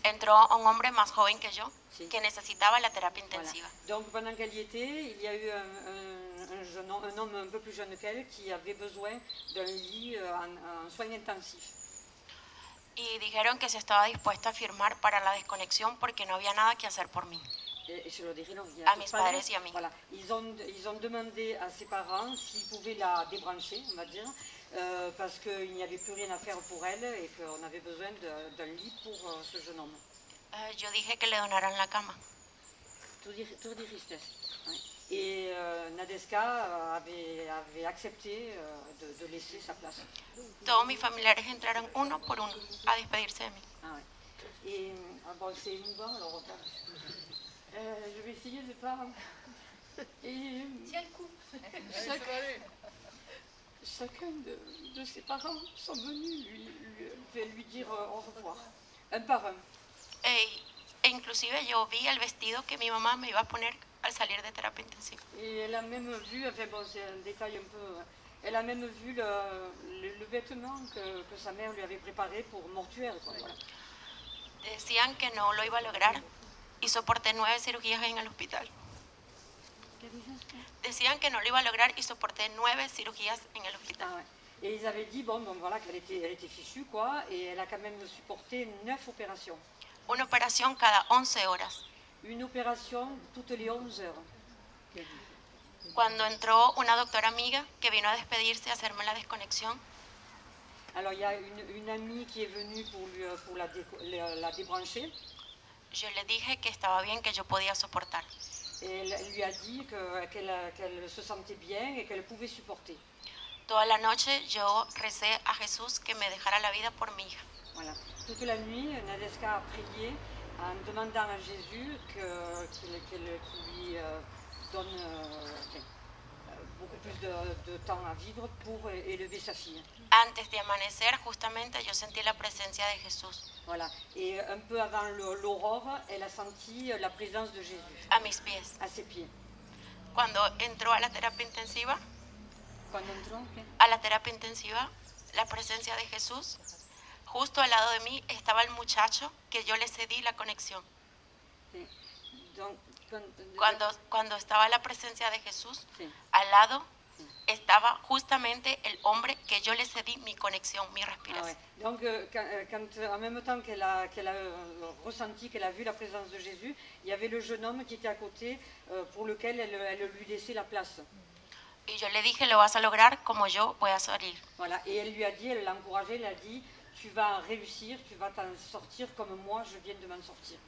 Entró un hombre más joven que yo, sí, que necesitaba la terapia intensiva. Voilà. Donc pendant qu'elle y était, il y a eu un homme un peu plus jeune qu'elle qui avait besoin d'un lit en soins intensifs. Y dijeron que se estaba dispuesta a firmar para la desconexión porque no había nada que hacer por mí. A mis padres y a mí. Voilà. Ils ont demandé à ses parents s'ils pouvaient la débrancher, on va dire, parce qu'il n'y avait plus rien à faire pour elle et qu'on avait besoin d'un lit pour ce jeune homme. Yo dije que le donaran la cama. Tú dijiste. Et Nadeska avait accepté de laisser sa place. Todos mis familiares entraron uno por uno a despedirse de mí. Et bon, c'est émouvant, alors je vais essayer de pas... Et tiens le coup. Chacun de ses parents sont venus lui dire au revoir, un par un. inclusive yo vi el vestido que mi mamá me iba a poner al salir de terapia intensiva. Et elle a même vu, enfin bon, c'est un détail un peu, elle a même vu le vêtement que sa mère lui avait préparé pour mortuaire, quoi, voilà. Decían que no lo iba a lograr y soporté 9 cirugías en el hospital. Decían que no lo iba a lograr y soporté 9 cirugías en el hospital. Ah ouais. Et ils avaient dit, bon, donc voilà, elle était fichue, quoi, et elle a quand même supporté 9 opérations. Una operación cada 11 horas. Une opération toutes les 11 heures. Cuando entró una doctora amiga que vino a despedirse, a hacerme la desconexión, Alors il y a une amie qui est venue pour la débrancher, yo le dije que estaba bien, que yo podía soportar. et elle lui a dit qu'elle se sentait bien et qu'elle pouvait supporter. Toda la noche yo recé a Jesús que me dejara la vida por mi hija. Voilà. Toute la nuit, Nadeska a prié en demandant à Jésus qu'il lui donne beaucoup plus de temps à vivre pour élever sa fille. Antes de amanecer, justamente yo sentí la presencia de Jesús Voilà. Et un peu avant l'aurore, elle a senti la présence de Jésus a mis pies. à ses pieds. Cuando entró a la terapia intensiva, Cuando entró, ¿qué? a la terapia intensiva, la presencia de Jesús, justo al lado de mí estaba el muchacho que yo le cedí la conexión. Sí. Donc, Cuando estaba la presencia de Jesús, sí. al lado estaba justamente el hombre que yo le cedí mi conexión, mi Ah respiración. ouais. Donc, en même temps qu'elle a ressenti, qu'elle a vu la présence de Jésus, il y avait le jeune homme qui était à côté pour lequel elle lui laissait la place. Y yo le dije, lo vas a lograr como yo voy a salir. Voilà. Et elle lui a dit, elle l'a encouragé, elle a dit, tu vas réussir, tu vas t'en sortir comme moi, je viens de m'en sortir.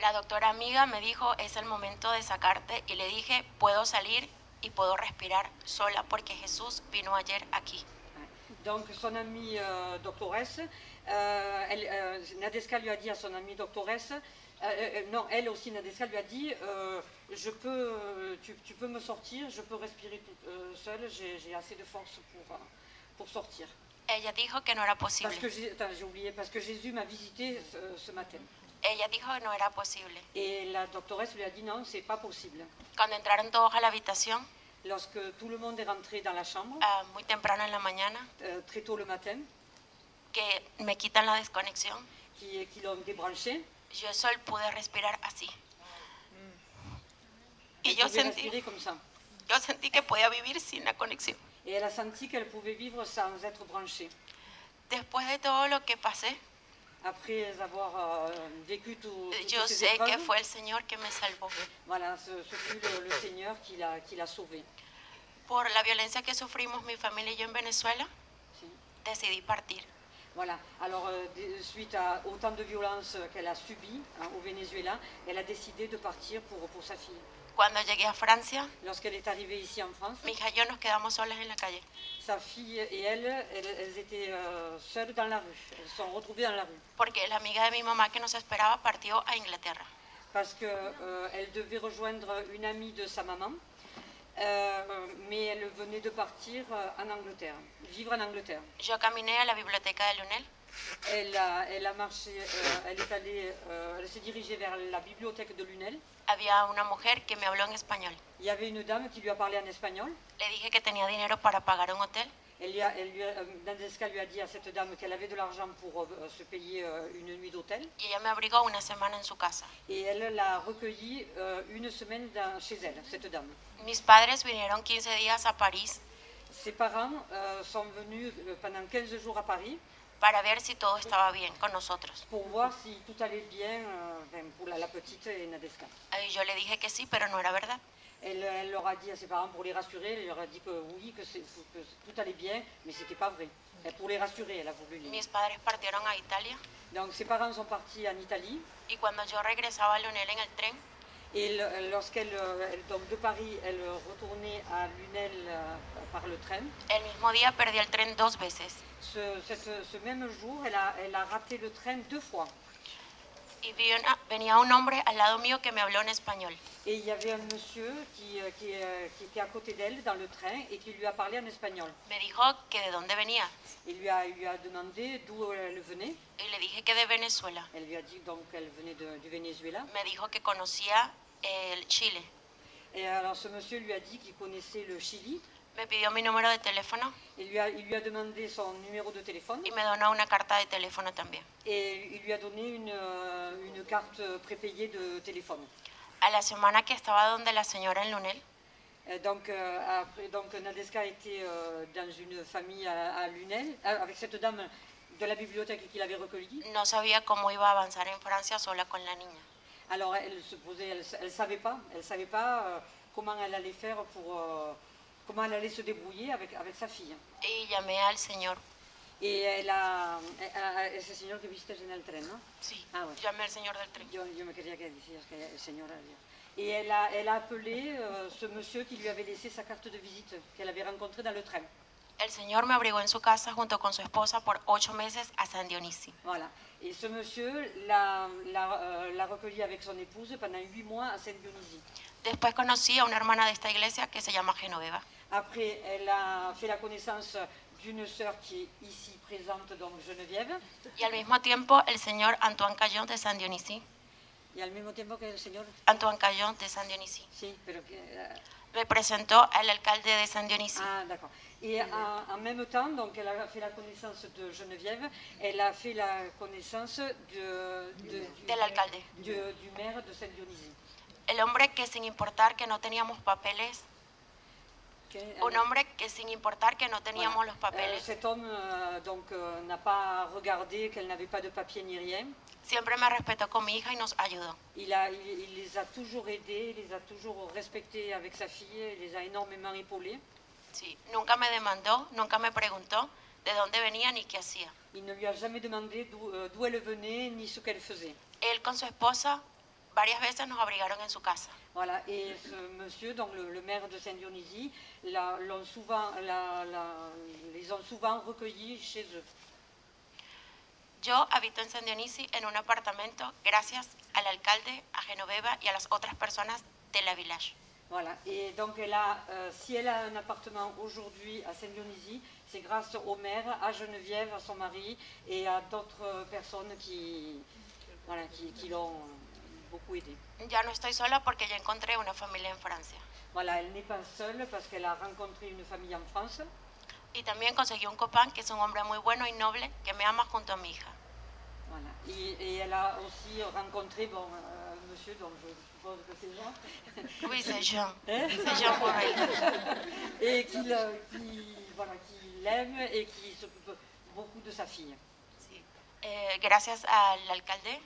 La doctora amiga me dijo, es el momento de sacarte, y le dije, puedo salir y puedo respirar sola porque Jesús vino ayer aquí. Donc son amie doctoresse, Nadeska lui a dit à son amie doctoresse, non, elle aussi, Nadeska lui a dit, tu peux me sortir, je peux respirer seule, j'ai assez de force pour sortir. Ella dijo que no era posible. Parce que j'ai oublié, parce que Jésus m'a visité ce matin. Ella dijo que no era posible. Et la doctoresse lui a dit non, c'est pas possible. Cuando entraron todos a la habitación, Lorsque tout le monde est rentré dans la chambre, muy temprano en la mañana, très tôt le matin, que me quitan la desconexión, qui l'ont débranché, yo solo pude respirar así. Y elle yo pouvait sentí, respirer comme ça. yo sentí que podía vivir sin la conexión. Et elle a senti qu'elle pouvait vivre sans être branchée. Después de todo lo que pasé, Après avoir vécu toutes yo ces sé que épreuves, fue el Señor que me salvó. voilà, ce fut le Seigneur qui l'a sauvée. Por la violencia que sufrimos mi familia y yo en Venezuela, Si. decidí partir. Voilà, alors suite à autant de violences qu'elle a subies au Venezuela, elle a décidé de partir pour sa fille. Cuando llegué a Francia, Lorsqu'elle est arrivée ici en France, mi hija y yo nos quedamos solas en la calle. sa fille et elles étaient seules dans la rue. Elles se sont retrouvées dans la rue. Porque la amiga de mi mamá que nos esperaba partió a Inglaterra. Parce qu'elle devait rejoindre une amie de sa maman, mais elle venait de partir en Angleterre, vivre en Angleterre. Yo caminé a la biblioteca de Lunel Elle a marché, elle s'est dirigée vers la bibliothèque de Lunel. había una mujer que me habló en español. Il y avait une dame qui lui a parlé en espagnol. Le dije que tenía dinero para pagar un hotel. Nadeska lui a dit à cette dame qu'elle avait de l'argent pour se payer une nuit d'hôtel. Y ella me abrigó una semana en su casa. Et elle l'a recueillie une semaine chez elle, cette dame. Mis padres vinieron 15 días a París Ses parents sont venus pendant 15 jours à Paris para ver si todo estaba bien con nosotros. pour voir si tout allait bien pour la petite et Nadeska. Y yo le dije que sí, pero no era verdad. Elle leur a dit à ses parents pour les rassurer, elle leur a dit que oui, que tout allait bien, mais c'était pas vrai. Et pour les rassurer, elle a voulu les... Mis padres partieron a Italia Donc ses parents sont partis en Italie y cuando yo regresaba a Lunel en el tren, et lorsqu'elle, donc de Paris, elle retournait à Lunel par le train. el mismo día perdí el tren 2 veces. Ce même jour, elle a raté le train 2 fois. Y venía un hombre al lado mío que me habló en español. Et il y avait un monsieur qui était à côté d'elle dans le train et qui lui a parlé en espagnol. Me dijo que de dónde venía Il lui a demandé d'où elle venait. y le dije que de Venezuela. Elle lui a dit donc qu'elle venait du Venezuela. Me dijo que conocía el Chile. Et alors ce monsieur lui a dit qu'il connaissait le Chili. Me pidió mi número de teléfono Il lui a demandé son numéro de téléphone y me donó una carta de teléfono también. et il lui a donné une carte prépayée de téléphone. A la semana que estaba donde la señora en Lunel, Donc Nadeska était dans une famille à Lunel, avec cette dame de la bibliothèque qui l'avait recueillie. no sabía cómo iba a avanzar en Francia sola con la niña. Alors elle savait pas comment elle allait faire comment elle allait se débrouiller avec sa fille. Y llamé al señor. Et ese señor que viste en el tren, ¿no? Sí, Ah, bueno. llamé al señor del tren. Yo me quería que decías que el señor había. Et elle a appelé ce monsieur qui lui avait laissé sa carte de visite, qu'elle avait rencontré dans le train. El señor me abrigó en su casa junto con su esposa por 8 meses a San Dionisio. Voilà. Et ce monsieur l'a recueilli avec son épouse pendant 8 mois à Saint-Dionysie. Después conocí a una hermana de esta iglesia que se llama Genoveva. Après, elle a fait la connaissance d'une sœur qui est ici présente, donc Geneviève. Y al mismo tiempo el señor Antoine Callón de San Dionisio. Y al mismo tiempo que el señor... Antoine Callón de San Dionisio. Sí, pero que... Me presentó al alcalde de San Dionisio. Ah, d'accord. Et en même temps, donc, elle a fait la connaissance de Geneviève, elle a fait la connaissance del alcalde. Du maire de Saint-Dionysie. El hombre que sin importar que no teníamos papeles, un hombre que sin importar que no teníamos los papeles, Cet homme n'a pas regardé qu'elle n'avait pas de papier ni rien. siempre me respetó con mi hija y nos ayudó. Il les a toujours aidés, il les a toujours respectés avec sa fille, il les a énormément épaulés. Sí, nunca me demandó, nunca me preguntó de dónde venía ni qué hacía. Il ne lui a jamais demandé d'où elle venait ni ce qu'elle faisait. Él con su esposa varias veces nos abrigaron en su casa. Voilà, et ce monsieur, donc le maire de Saint-Dionysie, les ont souvent recueillis chez eux. Yo habito en San Dionisio en un apartamento gracias al alcalde, a Genoveva y a las otras personas de la village. Voilà, et donc si elle a un appartement aujourd'hui à Saint-Dionysie, c'est grâce au maire, à Geneviève, à son mari et à d'autres personnes qui l'ont beaucoup aidée. Ya no estoy sola porque ya encontré una familia en Francia. Voilà, elle n'est pas seule parce qu'elle a rencontré une famille en France. Y también conseguí un copain que es un hombre muy bueno y noble que me ama junto a mi hija. Voilà. Et elle a aussi rencontré un monsieur dont je suppose que c'est Jean. Oui, c'est Jean. Hein? C'est Jean Borrell. Et qui l'aime et qui s'occupe beaucoup de sa fille. Sí. Gracias al alcalde,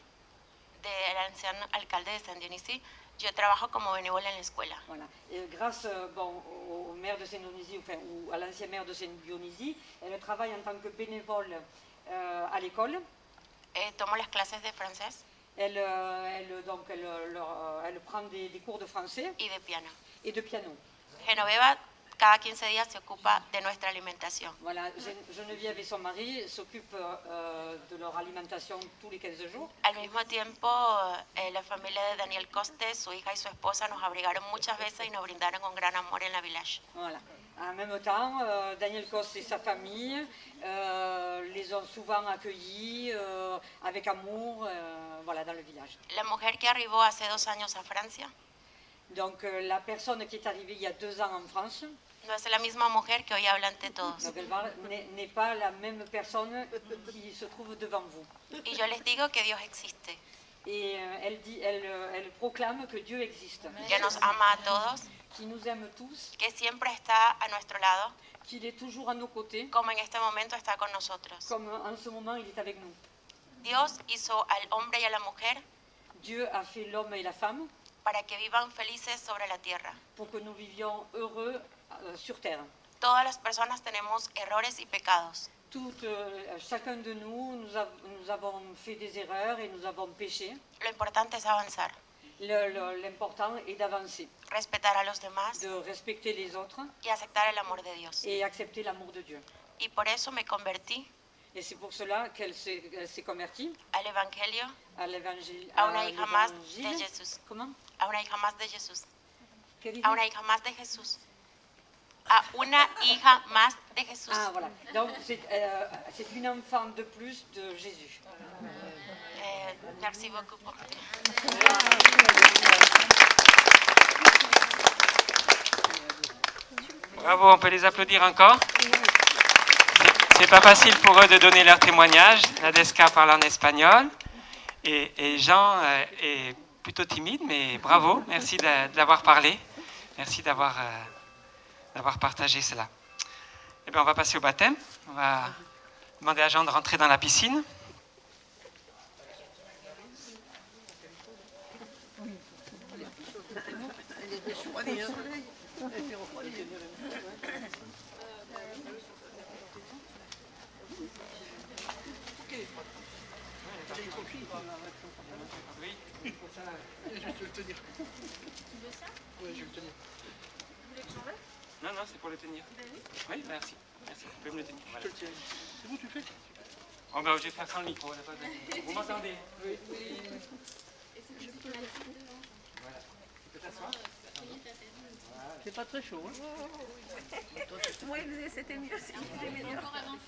al anciano alcalde de San Dionisio, yo trabajo como benévola en la escuela. Voilà. Et grâce au maire de Saint-Dionysie, ou à l'ancien maire de Saint-Dionysie, elle travaille en tant que bénévole à l'école. Tomo las clases de francés Elle prend des cours de français y de piano. et de piano. Genoveva cada 15 días se ocupa de nuestra alimentación. Voilà, Geneviève et son mari s'occupent de leur alimentation tous les 15 jours. Al mismo tiempo, la familia de Daniel Coste, su hija y su esposa nos abrigaron muchas veces y nos brindaron un gran amor en la village. Voilà. En même temps, Daniel Coste et sa famille les ont souvent accueillis avec amour voilà, dans le village. La mujer que arribó hace 2 años a Francia Donc la personne qui est arrivée il y a 2 ans en France, no es la misma mujer que hoy habla ante todos. donc n'est pas la même personne qui se trouve devant vous. Y yo les digo que Dios existe, Et elle proclame que Dieu existe, que nos ama a todos, qu'il nous aime tous, que siempre está a nuestro lado, qu'il est toujours à nos côtés, como en este momento está con nosotros. comme en ce moment il est avec nous. Dios hizo al hombre y a la mujer Dieu a fait l'homme et la femme para que vivan felices sobre la tierra. pour que nous vivions heureux sur terre. Todas las personas tenemos errores y pecados. Chacun de nous avons fait des erreurs et nous avons péché. Lo importante es avanzar, L'important est d'avancer, respetar a los demás de respecter les autres y aceptar el amor de Dios. et accepter l'amour de Dieu. Y por eso me convertí Et c'est pour cela qu'elle s'est convertie al Evangelio, à l'évangile. a una hija más de Jesús. Comment? A una hija más de Jesús. Quelle idée? A una hija más de Jesús. A una hija más de Jesús. Ah, voilà. Donc, c'est une enfant de plus de Jésus. Merci beaucoup pour Bravo, on peut les applaudir encore. C'est pas facile pour eux de donner leur témoignage. Nadeska parle en espagnol et Jean est plutôt timide, mais bravo, merci d'avoir parlé. Merci d'avoir partagé cela. Eh bien, on va passer au baptême. On va demander à Jean de rentrer dans la piscine. Oui, je vais te le tenir. Tu veux ça? Oui, je vais le tenir. Vous voulez que j'enlève? Non, non, c'est pour le tenir. Oui, merci. Merci, vous pouvez me le tenir. Voilà. Je te le tiens. C'est bon, tu le fais? Oh, ben, je vais faire sans le micro. Vous m'entendez? Oui. Voilà. Tu peux t'asseoir? C'est pas très chaud. Hein? Moi, c'était mieux. Encore avance.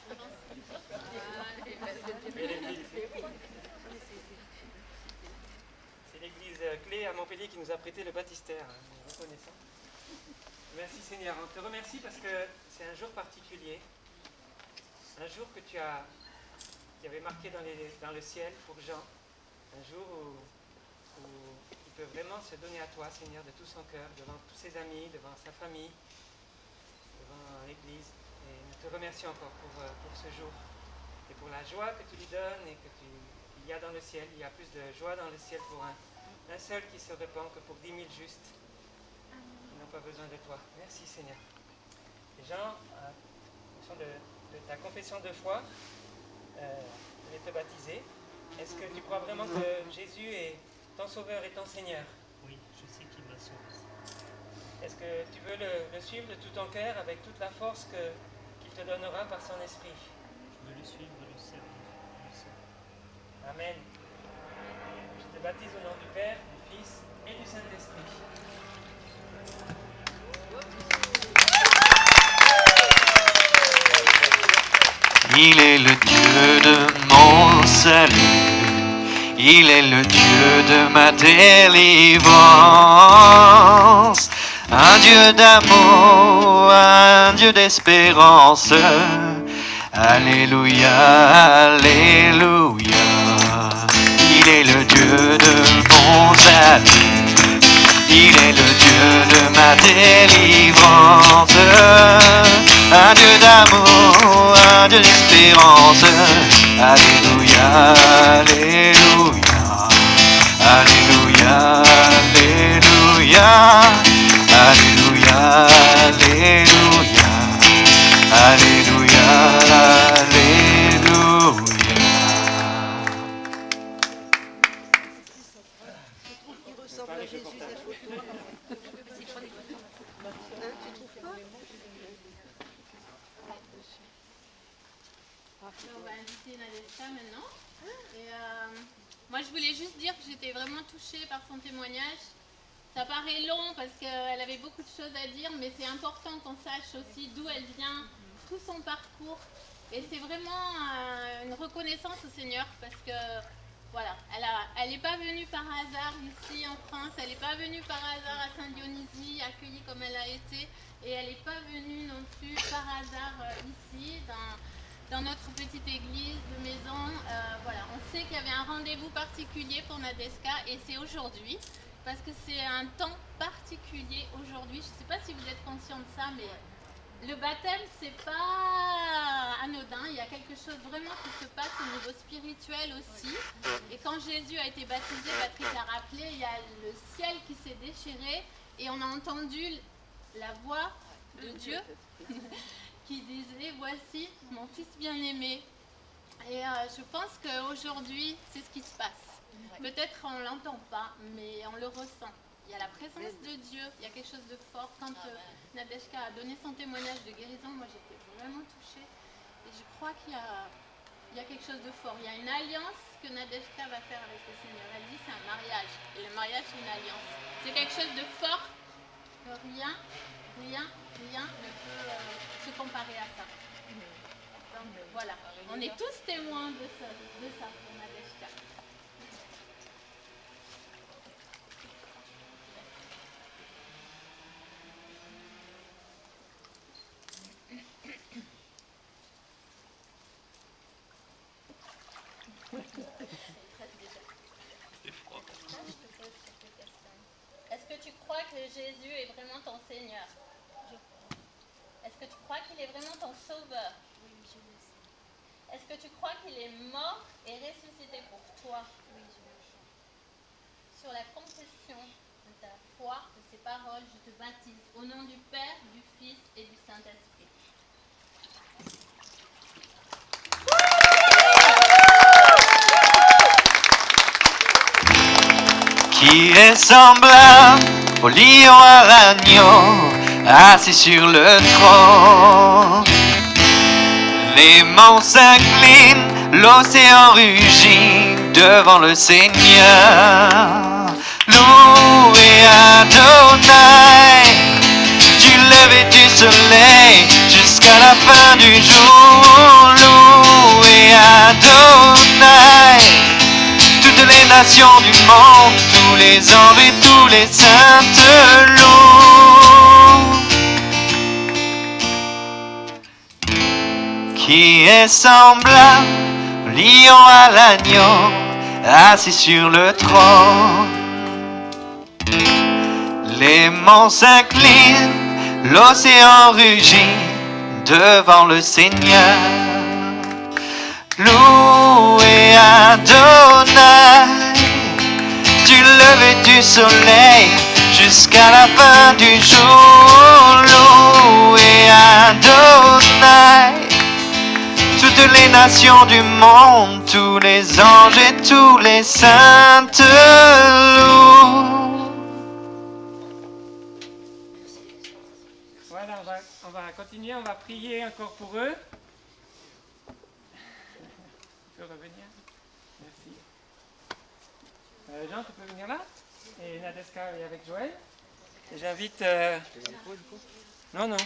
C'est l'église clé à Montpellier qui nous a prêté le baptistère. Reconnaissant. Merci Seigneur. On te remercie parce que c'est un jour particulier. Un jour que tu avais marqué dans le ciel pour Jean. Un jour où il peut vraiment se donner à toi, Seigneur, de tout son cœur, devant tous ses amis, devant sa famille, devant l'église. Et nous te remercions encore pour ce jour et pour la joie que tu lui donnes et qu'il y a dans le ciel. Il y a plus de joie dans le ciel pour un seul qui se répand que pour 10 000 justes qui n'ont pas besoin de toi. Merci Seigneur. Et Jean, en fonction de ta confession de foi, je vais te baptiser. Est-ce que tu crois vraiment que Jésus est ton sauveur et ton Seigneur? Oui, je sais qu'il m'a sauvé. Est-ce que tu veux le suivre de tout ton cœur avec toute la force qu'il te donnera par son esprit? Je veux le suivre, le servir. Amen. Je te baptise au nom du Père, du Fils et du Saint-Esprit. Il est le Dieu de mon salut. Il est le Dieu de ma délivrance. Un Dieu d'amour, un Dieu d'espérance. Alléluia, Alléluia. Il est le Dieu de mon salut. Il est le Dieu de ma délivrance. Un Dieu d'amour, un Dieu d'espérance. Alléluia, Alléluia. Alléluia, Alléluia. Alléluia, Alléluia. Alléluia, Alléluia. Il ressemble à Jésus, cette photo. Tu trouves pas? On va inviter Nadeska maintenant. Et moi, je voulais juste dire que j'étais vraiment touchée par son témoignage. Ça paraît long parce qu'elle avait beaucoup de choses à dire, mais c'est important qu'on sache aussi d'où elle vient, tout son parcours. Et c'est vraiment une reconnaissance au Seigneur parce que voilà, elle n'est pas venue par hasard ici en France, elle n'est pas venue par hasard à Saint-Dionysie, accueillie comme elle a été, et elle n'est pas venue non plus par hasard ici dans notre petite église de maison. Voilà, on sait qu'il y avait un rendez-vous particulier pour Nadeska et c'est aujourd'hui. Parce que c'est un temps particulier aujourd'hui. Je ne sais pas si vous êtes conscient de ça, mais le baptême, c'est pas anodin. Il y a quelque chose vraiment qui se passe au niveau spirituel aussi. Et quand Jésus a été baptisé, Patrick l'a rappelé, il y a le ciel qui s'est déchiré et on a entendu la voix de Dieu qui disait « Voici mon fils bien-aimé ». Et je pense qu'aujourd'hui, c'est ce qui se passe. Peut-être on ne l'entend pas, mais on le ressent. Il y a la présence de Dieu, il y a quelque chose de fort. Quand Nadeska a donné son témoignage de guérison, moi j'étais vraiment touchée. Et je crois qu'il y a il y a quelque chose de fort. Il y a une alliance que Nadejda va faire avec le Seigneur. Elle dit c'est un mariage. Et le mariage, c'est une alliance. C'est quelque chose de fort que rien ne peut se comparer à ça. Donc voilà, on est tous témoins de ça pour Nadejda. Est-ce que tu crois que Jésus est vraiment ton Seigneur? Est-ce que tu crois qu'il est vraiment ton Sauveur? Oui, je le sais. Est-ce que tu crois qu'il est mort et ressuscité pour toi? Oui, je le sais. Sur la confession de ta foi, de ces paroles, je te baptise au nom du Père, du Fils et du Saint-Esprit. Qui est semblable au lion à l'agneau, assis sur le trône. Les monts s'inclinent, l'océan rugit devant le Seigneur. Louez Adonai, du lever du soleil jusqu'à la fin du jour. Louez Adonai, toutes les nations du monde, tous les anges et tous les saints te louent. Qui est semblable au lion à l'agneau, assis sur le trône. Les monts s'inclinent, l'océan rugit devant le Seigneur. Louez Adonai, du lever du soleil jusqu'à la fin du jour. Louez Adonai, toutes les nations du monde, tous les anges et tous les saints te louent. Voilà, on va continuer, on va prier encore pour eux. Tu peux revenir? Merci. Jean, tu peux venir là? Et Nadeska est avec Joël. Et j'invite... Non, non.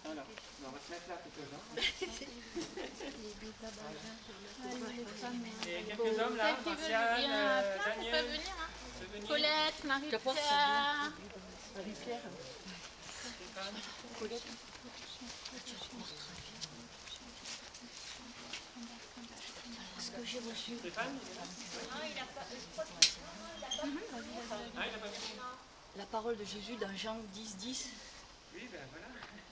Alors, on va se mettre là quelques-uns. Et quelques hommes là, Martial, Daniel. Colette, Marie-Pierre. Ce que j'ai reçu. Stéphane? La parole de Jésus dans Jean 10:10. Oui, ben voilà.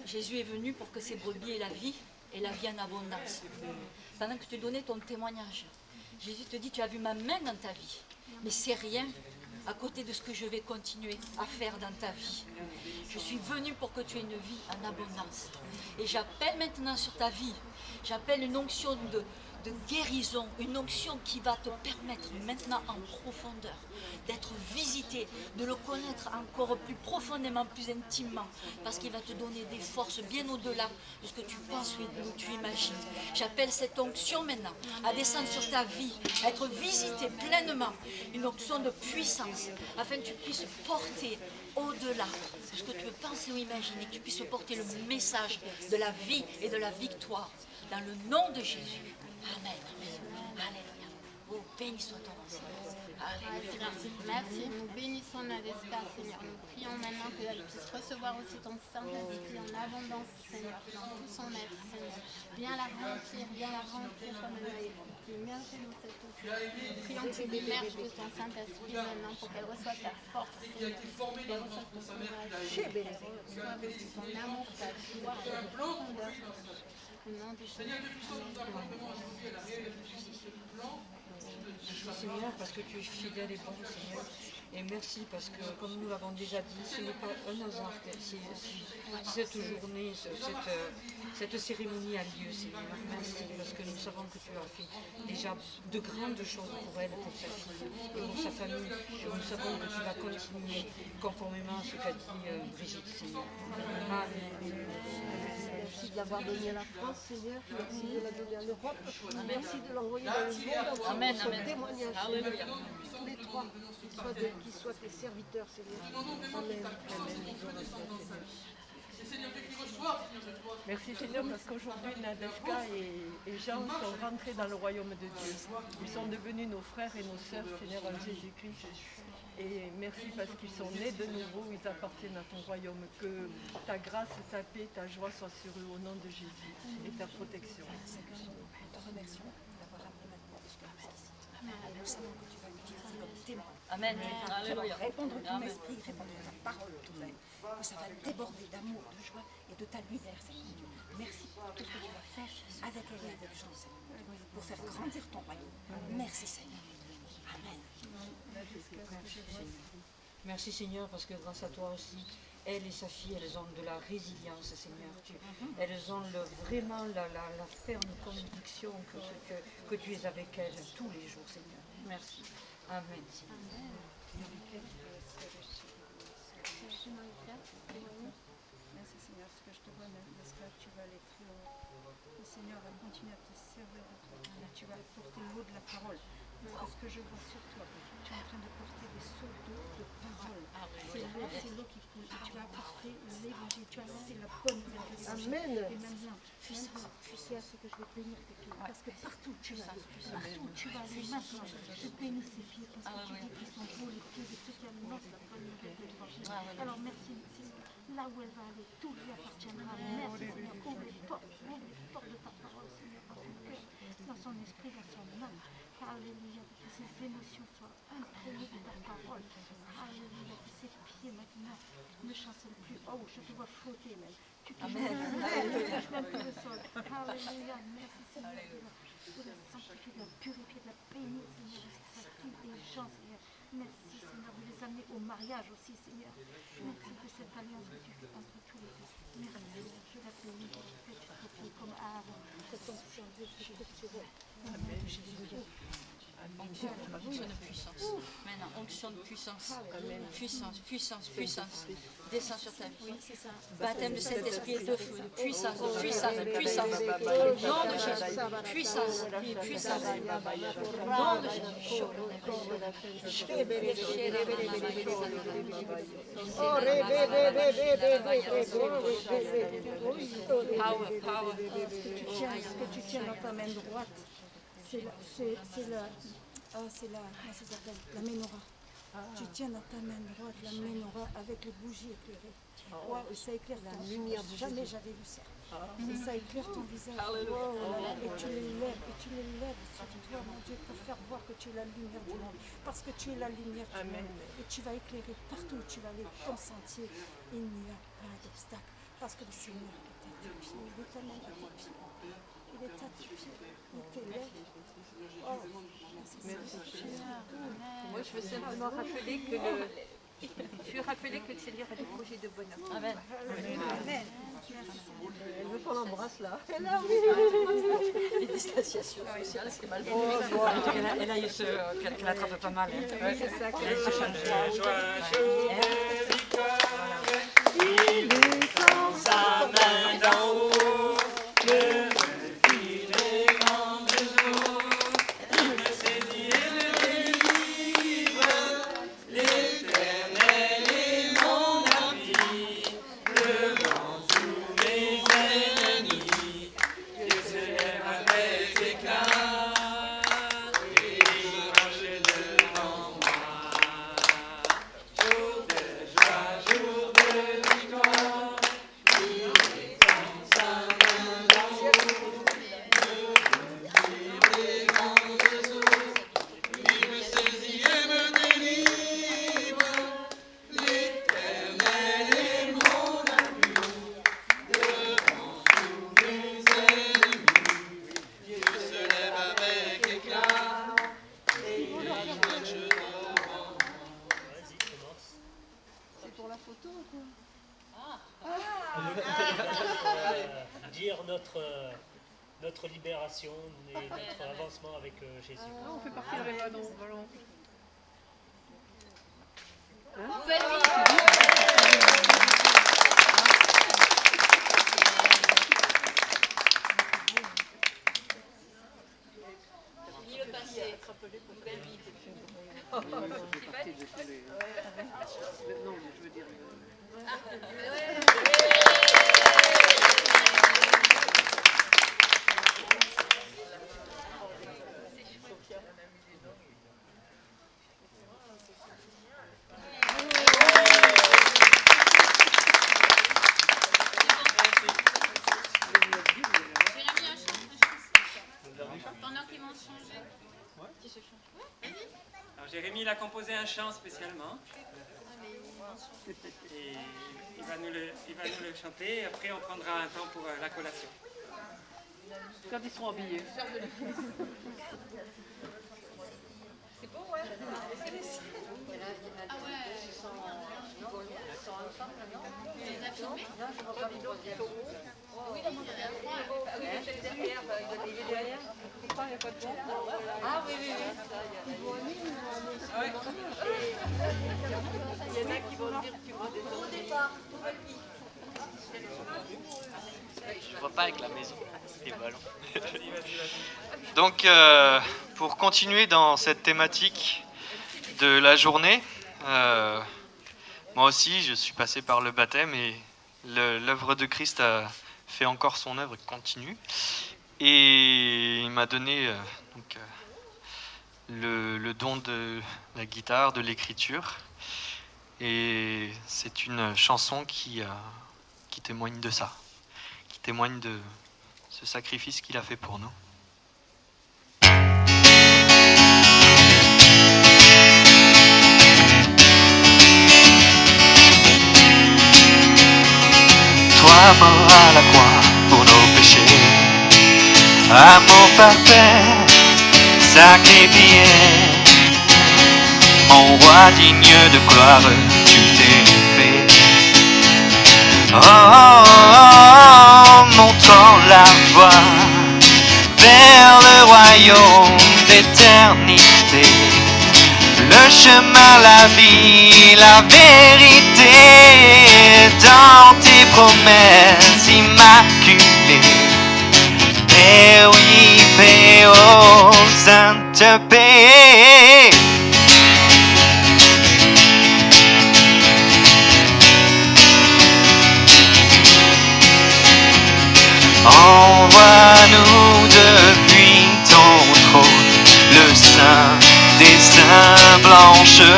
Jésus est venu pour que ses brebis aient la vie et la vie en abondance. Pendant que tu donnais ton témoignage, Jésus te dit, tu as vu ma main dans ta vie, mais c'est rien à côté de ce que je vais continuer à faire dans ta vie. Je suis venu pour que tu aies une vie en abondance. Et j'appelle maintenant sur ta vie, j'appelle une onction de guérison, une onction qui va te permettre maintenant en profondeur d'être visité, de le connaître encore plus profondément, plus intimement, parce qu'il va te donner des forces bien au-delà de ce que tu penses ou tu imagines. J'appelle cette onction maintenant à descendre sur ta vie, à être visité pleinement, une onction de puissance, afin que tu puisses porter au-delà de ce que tu peux penser ou imaginer, que tu puisses porter le message de la vie et de la victoire, dans le nom de Jésus. Amen. Alléluia. Oh, béni soit ton nom, Seigneur. Alléluia. Merci, nous bénissons Nadejda, Seigneur. Nous prions maintenant qu'elle puisse recevoir aussi ton Saint-Esprit en abondance, Seigneur, dans tout son être, Seigneur. Viens la remplir comme elle a été immergée dans cette eau. Nous prions que tu l'immerges de ton Saint-Esprit maintenant pour qu'elle reçoive ta force, Seigneur. Qu'elle reçoive ton courage, ton amour, ta joie, ta profondeur. Au nom de Jésus. Merci Seigneur parce que tu es fidèle et bon Seigneur. Et merci parce que comme nous l'avons déjà dit, ce n'est pas un hasard que cette journée, cette cérémonie a lieu Seigneur. Merci parce que nous savons que tu a fait déjà de grandes choses pour elle, pour sa fille et pour sa famille. Et nous savons que tu vas continuer conformément à ce qu'a dit Brigitte, Seigneur. Amen. Merci de l'avoir donné à la France, Seigneur. Merci de la donner à l'Europe. Merci de l'envoyer dans le monde entier. Amen, Son amen. témoignage, Alléluia. Seigneur. Tous les trois, qu'ils soient tes serviteurs, Seigneur. Amen. Merci Seigneur parce qu'aujourd'hui Nadeska et Jean sont rentrés dans le royaume de Dieu. Ils sont devenus nos frères et nos sœurs, Seigneur, en Jésus-Christ. Et merci parce qu'ils sont nés de nouveau, ils appartiennent à ton royaume. Que ta grâce, ta paix, ta joie soient sur eux au nom de Jésus et ta protection. Nous te remercions d'avoir amené maintenant jusqu'à ici. Nous savons que tu vas l'utiliser comme témoin. Amen. Alléluia. Répondre ton Amen. esprit, répondre ta parole, tout fait. Que ça va déborder d'amour, de joie et de ta lumière, Seigneur Dieu. Merci pour tout ce que tu vas faire avec elle et avec Jean, Seigneur. Pour faire grandir ton royaume. Merci, Seigneur. Amen. Merci Seigneur parce que grâce à toi aussi, elle et sa fille, elles ont de la résilience, Seigneur. Elles ont vraiment la ferme conviction que tu es avec elles tous les jours, Seigneur. Merci. Amen. Merci Seigneur, ce que je te vois, Nadeska, tu vas aller plus haut. Le Seigneur va continuer à te servir de toi. Tu vas porter l'eau de la parole. Parce que ce que je vois sur toi, tu es en train de porter des seaux d'eau de parole. C'est l'eau qui coule. Et tu vas apporter l'évangile, tu vas apporter la bonne nouvelle. Amen. Et maintenant, tu sais à ce que je vais te bénir tes pieds. Parce que partout tu vas aller, maintenant, je bénis ses pieds parce que tu dis qu'ils sont beaux les pieds de ceux qui annoncent la bonne nouvelle de l'évangile. Alors merci Seigneur. Là où elle va aller, tout lui appartiendra. Merci Seigneur. Ouvre les portes de ta parole, Seigneur, dans son cœur, dans son esprit, dans son âme. Alléluia, que ses émotions soient imprégnées de ta parole. Alléluia, que ses pieds maintenant ne chancellent plus. Oh, je te vois flotter même. Tu touches même tout le sol. Alléluia, merci Seigneur de la sanctifier, de la purifier, de la bénir, Seigneur, de sa fille et Jean, Seigneur. Merci Seigneur de les amener au mariage aussi, Seigneur. Merci de cette alliance que tu fais entre tous les deux. Merci Seigneur, je la bénis, que tu te fais comme Aaron. C'est ton service, je te serai. Amen. Onction de puissance. Maintenant, onction de puissance. Puissance, puissance, puissance. Descends sur ta vie. Baptême de Saint-Esprit et de feu, de puissance, de puissance, de puissance. Au nom de Jésus. Puissance, puissance. Au nom de Jésus. Power, power. Ce que tu tiens dans ta main droite, c'est la menorah. Tu tiens dans ta main droite la menorah avec les bougies éclairées. Wow, et ça éclaire la lumière. Jamais j'avais vu ça. Et ça éclaire ton visage. Wow, et tu les lèves sur toi, mon Dieu, pour faire voir que tu es la lumière du monde. Parce que tu es la lumière du monde. Et tu vas éclairer partout où tu vas aller ton sentier. Il n'y a pas d'obstacle. Parce que le Seigneur est à tes pieds. Il est tellement à tes pieds. Il est à tes pieds. Il t'élève. Oh, merci. Moi, je veux simplement rappeler que le Seigneur a des projets de bonheur. Amen. Amen. Elle veut qu'on l'embrasse là. Les distanciations sociales, c'est mal. Elle a eu qu'elle attrape pas mal. C'est ça qui Il étend sa main d'en haut, le refit les grandes eaux. Il me saisit et me délivre. L'Éternel est mon appui devant tous mes ennemis. Dieu se lève avec éclat et il marche devant moi. Jour de joie, jour de victoire, il est notre libération et notre avancement avec Jésus. On fait partir les ballons. Le passé, nouvelle vie. Non, mais je veux dire. Pendant qu'ils vont changer. Alors Jérémy, il a composé un chant spécialement. Et il va nous le chanter. Et après, on prendra un temps pour la collation. Quand ils seront habillés. C'est beau, ouais. Ah ouais. Ils sont ensemble, non? Tu les as filmés? Non, je vois pas mon deuxième. Oui, dans mon deuxième. Ah oui, il est derrière. Il est derrière. Pourquoi il n'y a pas de bon? Ah oui, oui, oui. Il y en a qui vont dire que tu vois des au départ. Je vois pas avec la maison, les ballons. Donc, pour continuer dans cette thématique de la journée, moi aussi, je suis passé par le baptême et l'œuvre de Christ a fait encore son œuvre et continue. Et il m'a donné le don de la guitare, de l'écriture. Et c'est une chanson qui témoigne de ça, qui témoigne de ce sacrifice qu'il a fait pour nous. Toi mort à la croix pour nos péchés, amour parfait, sacrifié, mon roi digne de gloire, tu t'es fait. Oh, oh, oh, montons la voie vers le royaume d'éternité, le chemin, la vie, la vérité, dans tes promesses immaculées. Et oui, paix aux saintes paix. Envoie-nous depuis ton trône le sein des saints blanches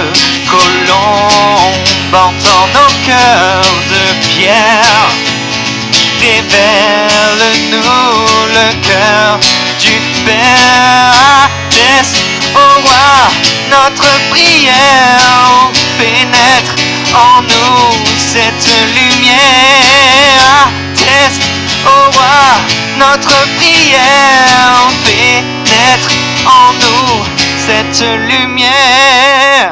colombes, entends nos cœurs de pierre. Révèle-nous le cœur du Père. Atteste, ô roi, notre prière. Pénètre en nous cette lumière. Atteste, ô roi, notre prière. Pénètre en nous cette lumière.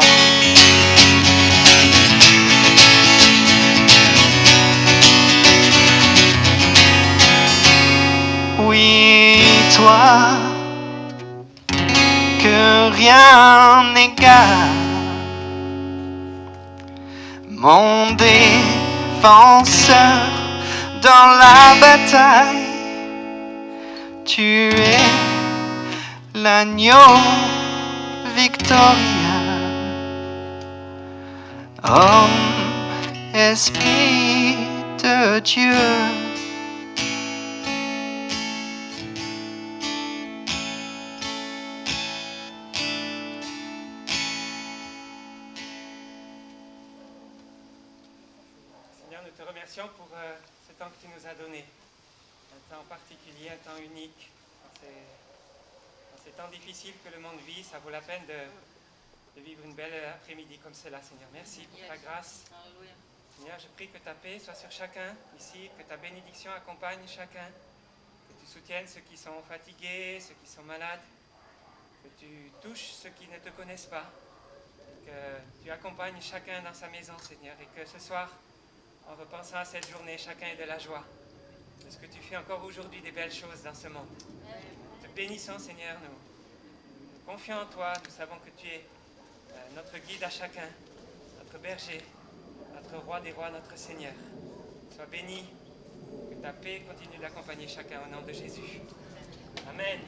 Oui, toi, que rien n'égale, mon défenseur dans la bataille, tu es l'agneau victorieux, homme, esprit de Dieu. Seigneur, nous te remercions pour ce temps que tu nous as donné. Un temps particulier, un temps unique. Dans ces temps difficiles que le monde vit, ça vaut la peine de vivre une belle après-midi comme cela, Seigneur. Merci pour ta grâce. Seigneur, je prie que ta paix soit sur chacun ici, que ta bénédiction accompagne chacun, que tu soutiennes ceux qui sont fatigués, ceux qui sont malades, que tu touches ceux qui ne te connaissent pas, et que tu accompagnes chacun dans sa maison, Seigneur, et que ce soir, en repensant à cette journée, chacun ait de la joie. de ce que tu fais encore aujourd'hui des belles choses dans ce monde. Te bénissons, Seigneur, nous confions en toi, nous savons que tu es notre guide à chacun, notre berger, notre roi des rois, notre Seigneur. Sois béni, que ta paix continue d'accompagner chacun au nom de Jésus. Amen.